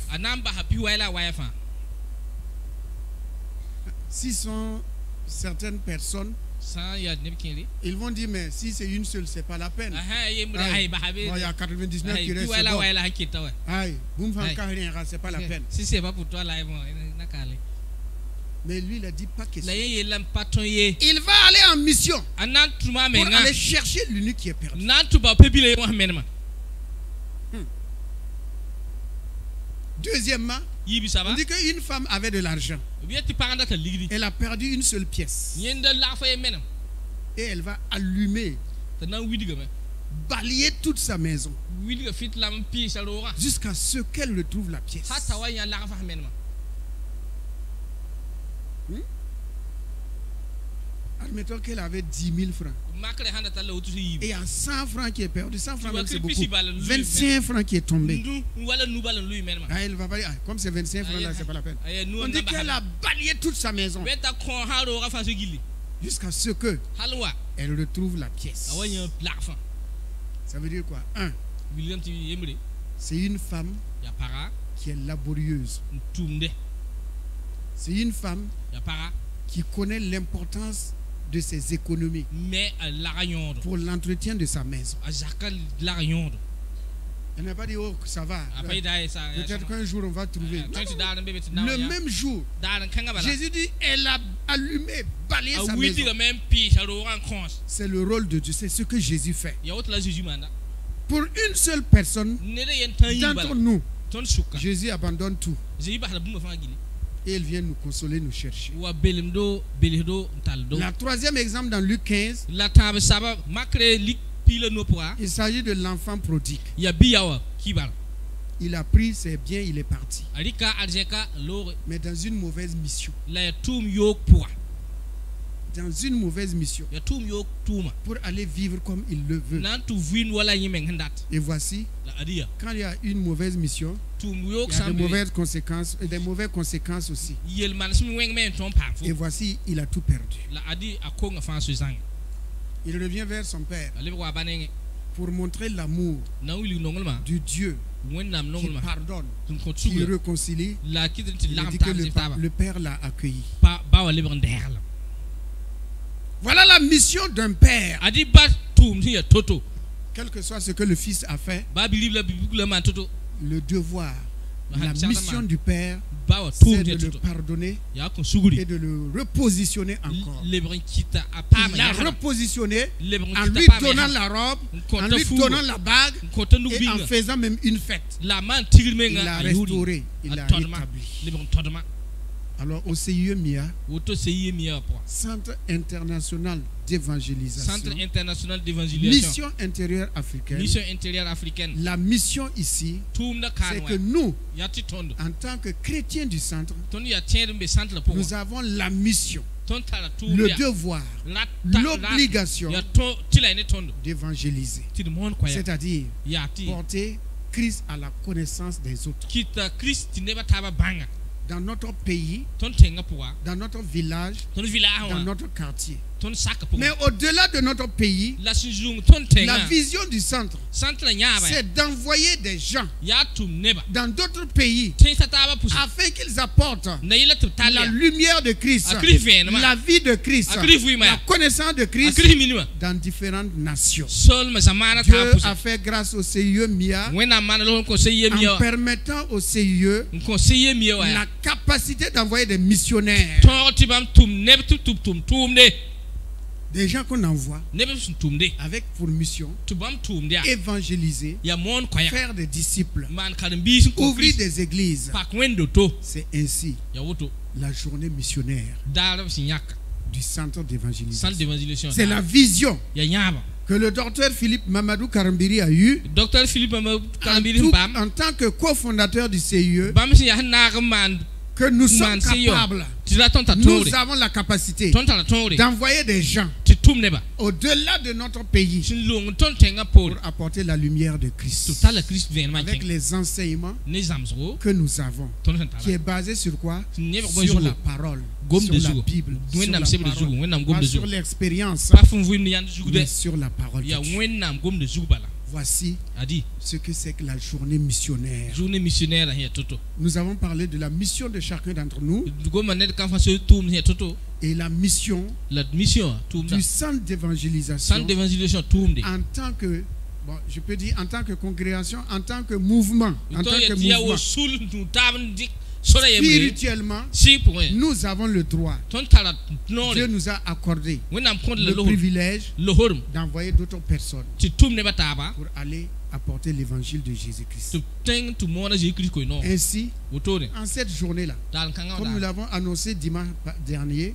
Si sont certaines personnes, ils vont dire mais si c'est une seule, c'est pas la peine. Il y a 99 qui restent. C'est pas la peine. Si c'est pas pour toi là, mais lui, il a dit pas question. Il va aller en mission pour aller chercher l'unique qui est perdu. Deuxièmement, on dit qu'une femme avait de l'argent. Elle a perdu une seule pièce. Et elle va allumer, balayer toute sa maison jusqu'à ce qu'elle retrouve la pièce. Admettons qu'elle avait 10 000 francs. Et il y a 100 francs qui est perdu. 100 francs, c'est beaucoup. 25 francs qui est tombé. Elle va pas dire, comme c'est 25 francs là, c'est pas la peine. On dit qu'elle a balayé toute sa maison jusqu'à ce que elle retrouve la pièce. Ça veut dire quoi? 1. C'est une femme qui est laborieuse. C'est une femme qui connaît l'importance de ses économies pour l'entretien de sa maison. Elle n'a pas dit oh ça va. Peut-être qu'un jour on va trouver. Le même jour, Jésus dit elle a allumé, balayé sa maison. C'est le rôle de Dieu, c'est ce que Jésus fait. Pour une seule personne d'entre nous, Jésus abandonne tout Et il vient nous consoler, nous chercher. La troisième exemple dans Luc 15, il s'agit de l'enfant prodigue. Il a pris ses biens, il est parti. Mais dans une mauvaise mission. Dans une mauvaise mission. Pour aller vivre comme il le veut. Et voici, quand il y a une mauvaise mission, il y a de mauvaises conséquences et des mauvaises conséquences aussi. Et voici, il a tout perdu. Il revient vers son père pour montrer l'amour du Dieu qui pardonne, qui réconcilie. Il a dit que le père l'a accueilli. Voilà la mission d'un père. Quel que soit ce que le fils a fait, le devoir, la mission du père, c'est de le pardonner et de le repositionner encore. Il l'a repositionné en lui donnant la robe, en lui donnant la bague et en faisant même une fête. Il l'a restauré, il l'a rétabli. Alors au CIE MIA, Centre international d'évangélisation, mission intérieure africaine. La mission ici, c'est que nous, en tant que chrétiens du centre, nous avons la mission, le devoir, l'obligation d'évangéliser. C'est-à-dire porter Christ à la connaissance des autres. Dans notre pays, dans notre village, dans notre quartier. Mais au-delà de notre pays, la vision du centre, c'est d'envoyer des gens dans d'autres pays afin qu'ils apportent la lumière de Christ, la vie de Christ, la connaissance de Christ dans différentes nations. Dieu a fait grâce au CIE MIA en permettant au CIE la capacité d'envoyer des missionnaires. Des gens qu'on envoie avec pour mission évangéliser, faire des disciples, ouvrir des églises. C'est ainsi la journée missionnaire du centre d'évangélisation. C'est la vision que le docteur Philippe Mamadou Karambiri a eue en tant que cofondateur du CIE, que nous sommes capables. Nous avons la capacité d'envoyer des gens au-delà de notre pays pour apporter la lumière de Christ avec les enseignements que nous avons, qui est basé sur quoi? Sur la parole, sur la Bible, pas sur l'expérience, mais sur la parole de Dieu. Voici ce que c'est que la journée missionnaire. Nous avons parlé de la mission de chacun d'entre nous et la mission du centre d'évangélisation en tant que, bon, je peux dire en tant que congrégation, en tant que mouvement, spirituellement, nous avons le droit. Dieu nous a accordé le privilège d'envoyer d'autres personnes pour aller apporter l'évangile de Jésus-Christ. Ainsi, en cette journée-là, comme nous l'avons annoncé dimanche dernier,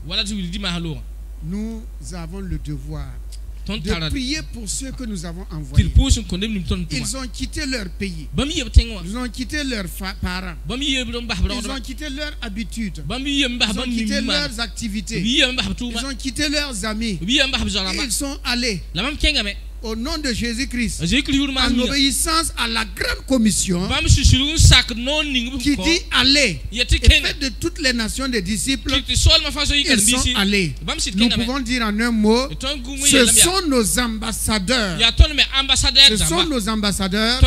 nous avons le devoir de prier pour ceux que nous avons envoyés. Ils ont quitté leur pays. Ils ont quitté leurs parents. Ils ont quitté leurs habitudes. Ils ont quitté leurs activités. Ils ont quitté leurs amis. Et ils sont allés au nom de Jésus-Christ, en obéissance à la grande commission qui dit allez et faites de toutes les nations des disciples. Ils sont allés. Nous pouvons dire en un mot, ce sont nos ambassadeurs. Ce sont nos ambassadeurs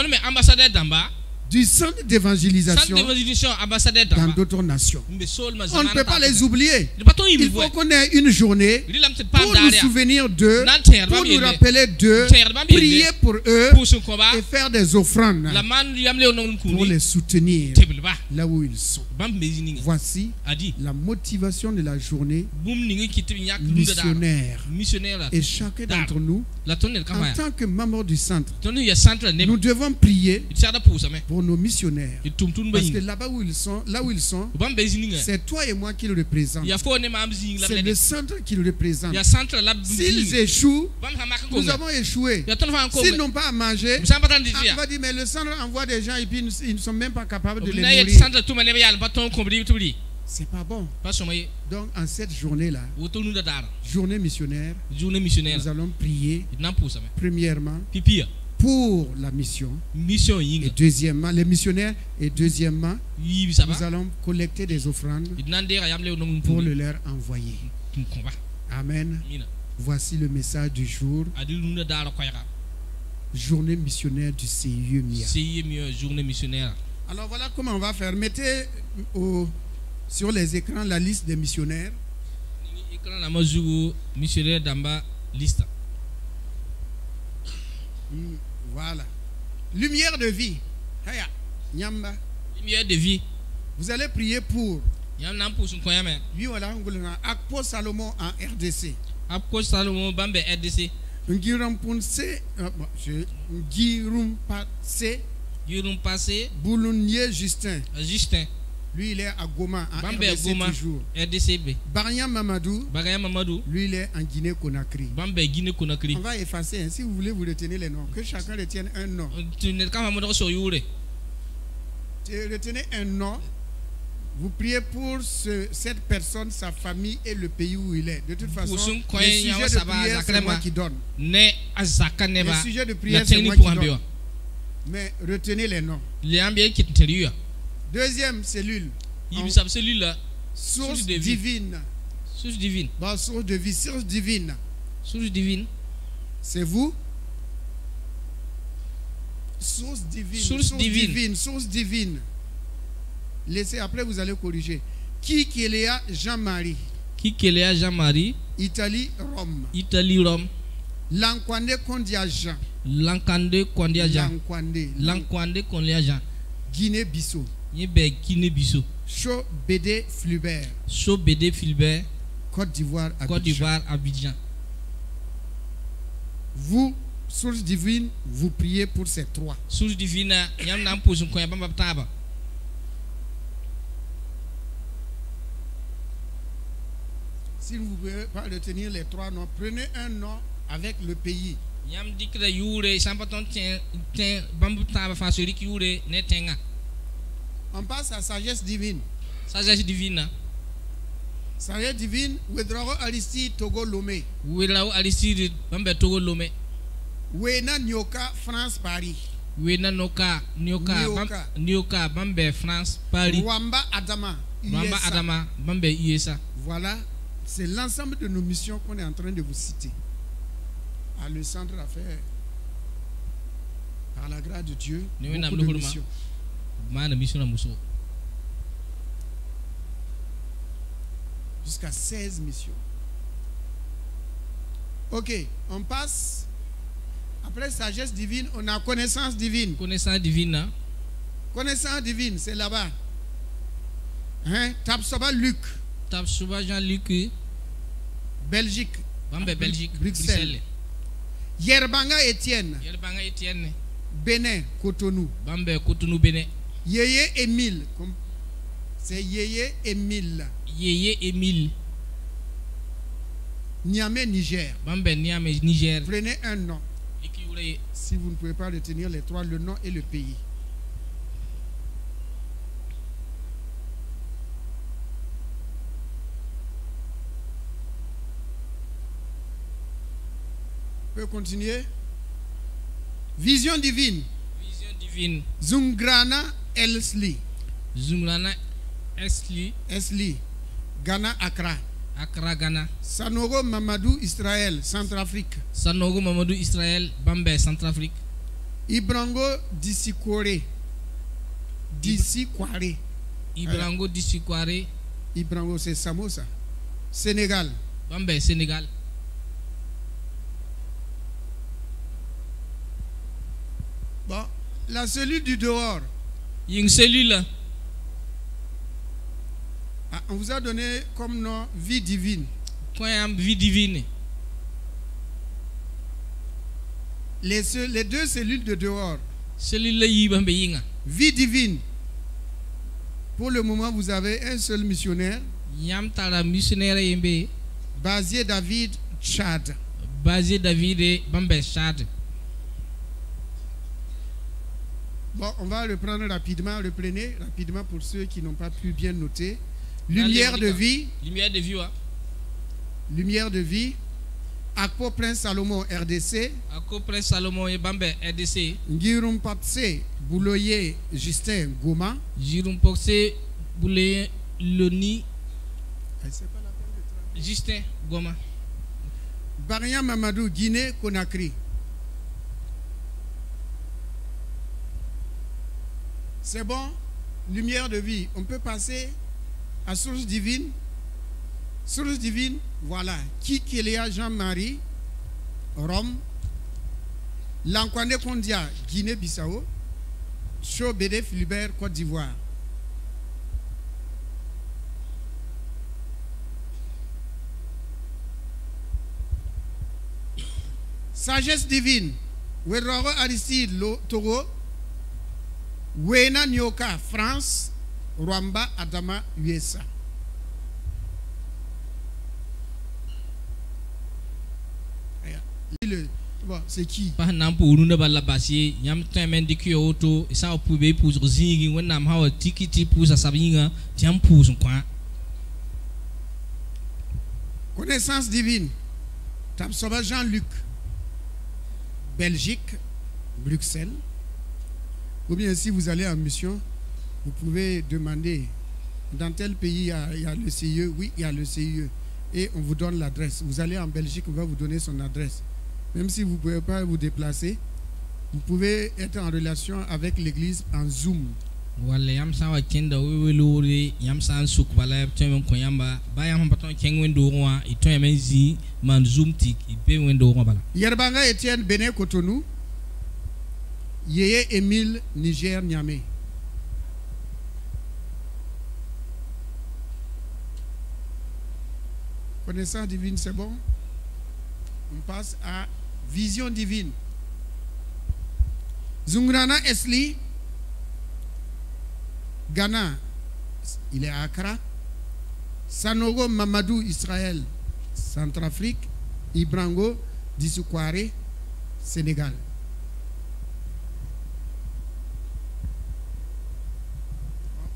du centre d'évangélisation dans d'autres nations. On ne peut pas les oublier. Il faut qu'on ait une journée pour nous souvenir d'eux, pour nous rappeler d'eux, prier pour eux et faire des offrandes pour les soutenir là où ils sont. Voici la motivation de la journée missionnaire. Et chacun d'entre nous, en tant que membre du centre, nous devons prier pour pour nos missionnaires. Parce que là-bas où ils sont, c'est toi et moi qui le représentent. C'est le centre qui le représente. S'ils échouent, nous avons échoué. S'ils n'ont pas à manger, on va dire mais le centre envoie des gens et puis ils ne sont même pas capables de les nourrir. C'est pas bon. Donc en cette journée-là, journée missionnaire, nous allons prier premièrement pour la mission, et deuxièmement les missionnaires, et deuxièmement nous allons collecter des offrandes pour le leur envoyer. Amen. Voici le message du jour. Journée missionnaire du CIE MIA. Journée missionnaire. Alors voilà comment on va faire. Mettez sur les écrans la liste des missionnaires. Voilà. Lumière de vie. Lumière de vie. Vous allez prier pour. Akpo Salomon en RDC. Akpo Salomon Bambe RDC. Girumpase. Boulounier Justin. Lui il est à Goma en RDC toujours. RDCB. Bariam Mamadou. Lui il est en Guinée Conakry. On va effacer, hein, si vous voulez vous retenez les noms. Que chacun retienne un nom. Retenez un nom. Vous priez pour cette personne, sa famille et le pays où il est. De toute façon, le sujet de prière c'est moi qui donne. Le sujet de prière c'est moi qui donne. Mais retenez les noms. Deuxième cellule. Source divine. Source divine. Bon, source de vie, source divine. Source divine. C'est vous? Source divine. Source divine. Source divine. Laissez, après vous allez corriger. Kikelea Jean-Marie. Kikelea Jean-Marie. Italie, Rome. Italie, Rome. Lankwande Kondia Jean. Lankwande Kondia Jean. Lankwande Kondia Jean. Guinée Bissau. Guinée Bissau. Cho Bédé Fulbert. Cho Bédé Fulbert. Côte d'Ivoire, Abidjan. Côte d'Ivoire, Abidjan. Vous, source divine, vous priez pour ces trois. Source divine, si vous ne pouvez pas retenir les trois noms, prenez un nom avec le pays. On passe à sagesse divine. Sagesse divine. Sagesse divine, Wedrao Aristide Togo Lomé. Wedrao Aristide Togo Lomé. Wena Nyoka France Paris. Wena Nyoka Bambe France Paris. Wamba Adama. Wamba Adama Bambe USA. Voilà, c'est l'ensemble de nos missions qu'on est en train de vous citer. À le centre d'affaires, par la grâce de Dieu, beaucoup de missions. Jusqu'à 16 missions. Ok, on passe. Après sagesse divine, on a connaissance divine. Connaissance divine. Hein? Connaissance divine, c'est là-bas. Hein? Tapsoba Luc. Tapsoba Jean-Luc. Belgique. Belgique. Bruxelles. Yerbanga Étienne. Yerbanga Étienne. Bénin, Cotonou. Bambe, Cotonou, Bénin. Yeye Émile. C'est Yeye Émile. Yeye Émile. Niamey, Niger. Bambe, Niamey, Niger. Prenez un nom. Si vous ne pouvez pas retenir les trois, le nom et le pays. On peut continuer. Vision divine. Vision divine. Zungrana Elsli. Zungrana Esli. Esli. Ghana Accra. Accra Ghana. Sanogo Mamadou Israël, Centrafrique. Sanogo Mamadou Israël, Bambe, Centrafrique. Ibrango Dissikware. Dissikware. Ibrango Dissikware. Ibrango c'est Samosa. Sénégal. Bambe, Sénégal. Bon, la cellule du dehors. Il y a une cellule. Ah, on vous a donné comme nom vie divine. Vie divine. Les deux cellules de dehors. Vie divine. Pour le moment, vous avez un seul missionnaire. Basier David, Tchad. Basier David, Bambé, Tchad. Bon, on va le prendre rapidement, le prenez rapidement pour ceux qui n'ont pas pu bien noter. Lumière de vie. Lumière de vie, ouais. Lumière de vie. Akpo Prince Salomon, RDC. Akpo Prince Salomon et Bambé, RDC. Ngirum Patse, Bouloye, Justin, Goma. Ngirum Patse, Bouloye, Loni. Justin, Goma. Bariam Mamadou, Guinée, Conakry. C'est bon, lumière de vie. On peut passer à source divine. Source divine, voilà. Kikelea Jean-Marie, Rome. Lankwande Kondia, Guinée-Bissau. Chobede Philibert, Côte d'Ivoire. Sagesse divine. Weroro Aristide, Togo. Wena Nyoka, France. Rwamba Adama, USA. Bon, c'est qui? Connaissance divine. Tabsoba Jean-Luc. Belgique, Bruxelles. Ou bien si vous allez en mission, vous pouvez demander dans tel pays il y a le CIE. Oui, il y a le CIE. Et on vous donne l'adresse. Vous allez en Belgique, on va vous donner son adresse. Même si vous ne pouvez pas vous déplacer, vous pouvez être en relation avec l'église en Zoom. Yerbanga Etienne Benin Cotonou. Yeye Émile Niger Niamey. Connaissance divine, c'est bon. On passe à vision divine. Zungrana Esli, Ghana, il est à Accra. Sanogo Mamadou Israël, Centrafrique. Ibrango Dissoukware, Sénégal.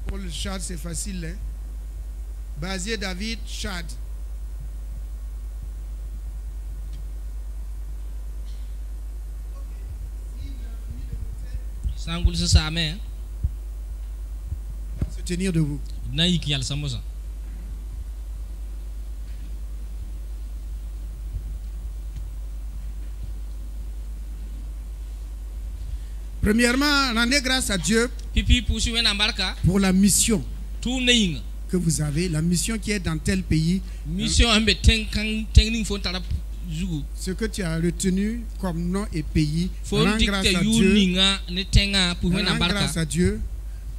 Pour le Tchad, c'est facile. Hein? Basier David, Tchad. Se tenir debout. Premièrement, rendez grâce à Dieu pour la mission que vous avez, la mission qui est dans tel pays. Ce que tu as retenu comme nom et pays, rends grâce à Dieu. Rends grâce à Dieu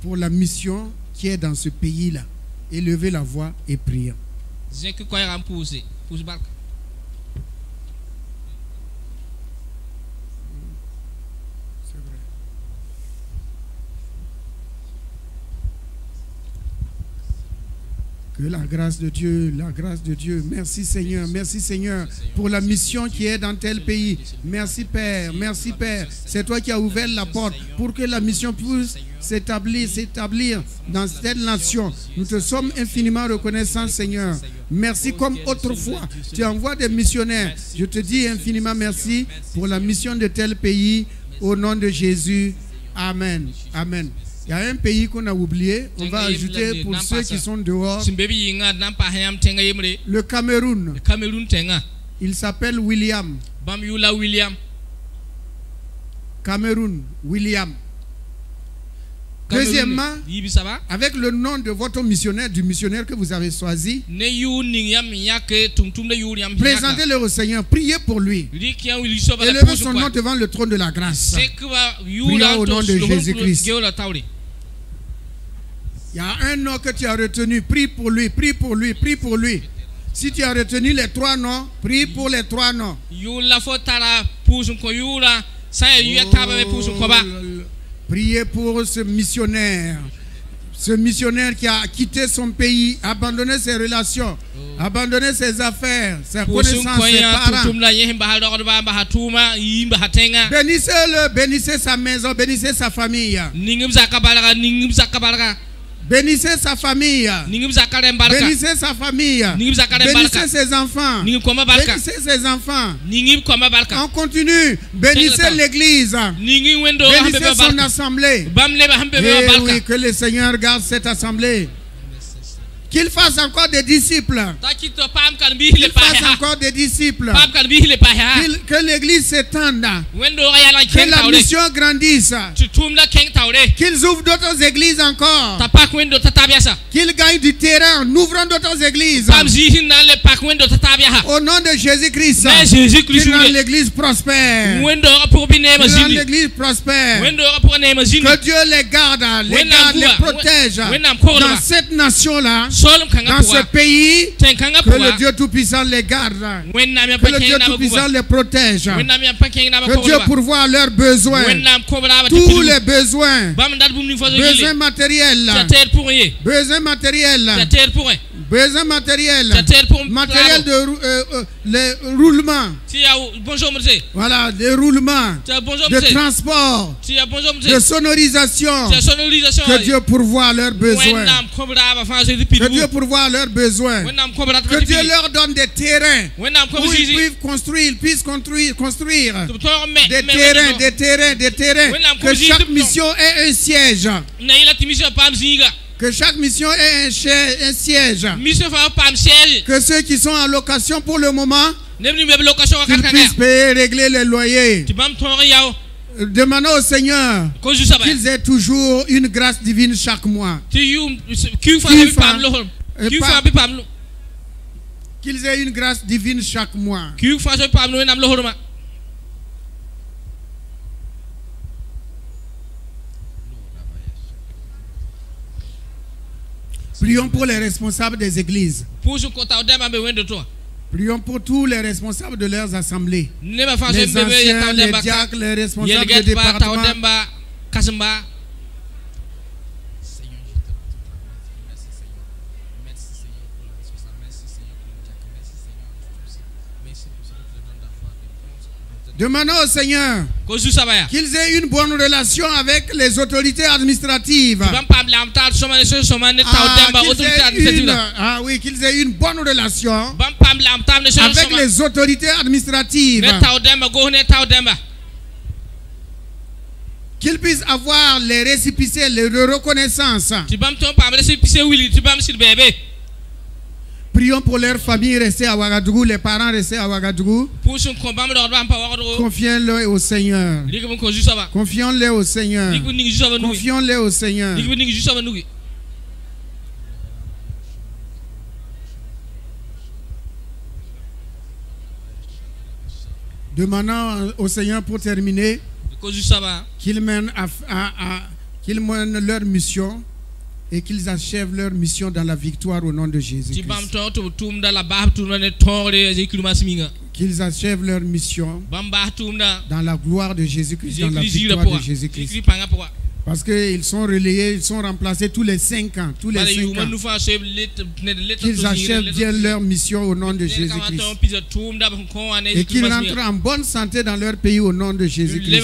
pour la mission qui est dans ce pays-là. Élevez la voix et priez. Que la grâce de Dieu, merci Seigneur pour la mission qui est dans tel pays. Merci Père, c'est toi qui as ouvert la porte pour que la mission puisse s'établir dans cette nation. Nous te sommes infiniment reconnaissants Seigneur. Merci comme autrefois, tu envoies des missionnaires. Je te dis infiniment merci pour la mission de tel pays au nom de Jésus. Amen. Amen. Il y a un pays qu'on a oublié, on va ajouter pour ceux qui sont dehors. Le Cameroun. Il s'appelle William. Cameroun, William. Deuxièmement, avec le nom de votre missionnaire, du missionnaire que vous avez choisi, présentez-le au Seigneur, priez pour lui. Élevez son nom devant le trône de la grâce. Prions au nom de Jésus-Christ. Il y a un nom que tu as retenu, prie pour lui, prie pour lui, prie pour lui. Si tu as retenu les 3 noms, prie pour les 3 noms. Priez pour ce missionnaire. Ce missionnaire qui a quitté son pays, abandonné ses relations, abandonné ses affaires, ses connaissances, ses parents. Bénissez-le, bénissez sa maison, bénissez sa famille. Bénissez sa famille. Bénissez sa famille. Bénissez ses enfants. Bénissez ses enfants. On continue. Bénissez l'église. Bénissez son assemblée. Et oui, que le Seigneur garde cette assemblée. Qu'il fasse encore des disciples. Qu'il fasse encore des disciples. Que l'église s'étende. Que la mission grandisse. Qu'ils ouvrent d'autres églises encore. Qu'ils gagnent du terrain en ouvrant d'autres églises. Au nom de Jésus-Christ. Que l'église prospère. Que l'église prospère. Que Dieu les garde, les protège. Dans cette nation-là. Dans ce pays, que le Dieu Tout-Puissant les garde, que le Dieu Tout-Puissant les protège, que Dieu pourvoie leurs besoins, tous les besoins, besoins matériels, besoins matériels, besoins matériels, matériel de roulement, voilà, de roulement, de transport, de sonorisation, que Dieu pourvoit leurs besoins. Que Dieu pourvoit leurs besoins. Que Dieu leur donne des terrains où ils puissent construire des terrains. Que chaque mission ait un siège. Que chaque mission ait un siège. Que ceux qui sont en location pour le moment, qu'ils puissent payer, régler les loyers. Demandons au Seigneur qu'ils aient toujours une grâce divine chaque mois. Qu'ils aient une grâce divine chaque mois. Prions pour les responsables des églises. Prions pour tous les responsables de leurs assemblées. Les anciens, les diacres, les responsables des départements. Demandons au Seigneur qu'ils aient une bonne relation avec les autorités administratives. Qu'ils aient une bonne relation avec les autorités administratives. Qu'ils puissent avoir les récépissés, les reconnaissances. Prions pour leurs familles restées à Ouagadougou, les parents restés à Ouagadougou. Confions-les au Seigneur. Confions-les au Seigneur. Confions-les au Seigneur. Demandons au Seigneur pour terminer qu'ils mènent leur mission et qu'ils achèvent leur mission dans la victoire au nom de Jésus-Christ. Qu'ils achèvent leur mission dans la gloire de Jésus-Christ, dans la victoire de Jésus-Christ. Parce qu'ils sont relayés, ils sont remplacés tous les 5 ans. Tous les 5 ans. Qu'ils achèvent bien leur mission au nom de Jésus-Christ. Et qu'ils rentrent en bonne santé dans leur pays au nom de Jésus-Christ.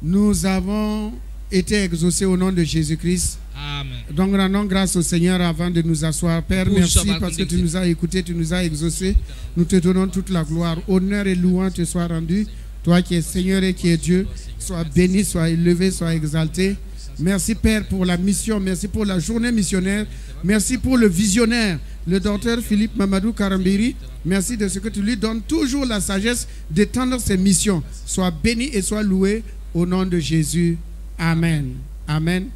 Nous avons été exaucés au nom de Jésus-Christ. Donc rendons grâce au Seigneur avant de nous asseoir. Père, merci parce que tu nous as écoutés, tu nous as exaucés. Nous te donnons toute la gloire. Honneur et louange te soient rendus. Toi qui es Seigneur et qui es Dieu, sois béni, sois élevé, sois exalté. Merci Père pour la mission, merci pour la journée missionnaire. Merci pour le visionnaire, le docteur Philippe Mamadou Karambiri. Merci de ce que tu lui donnes toujours la sagesse d'étendre ses missions. Sois béni et sois loué. Au nom de Jésus. Amen. Amen.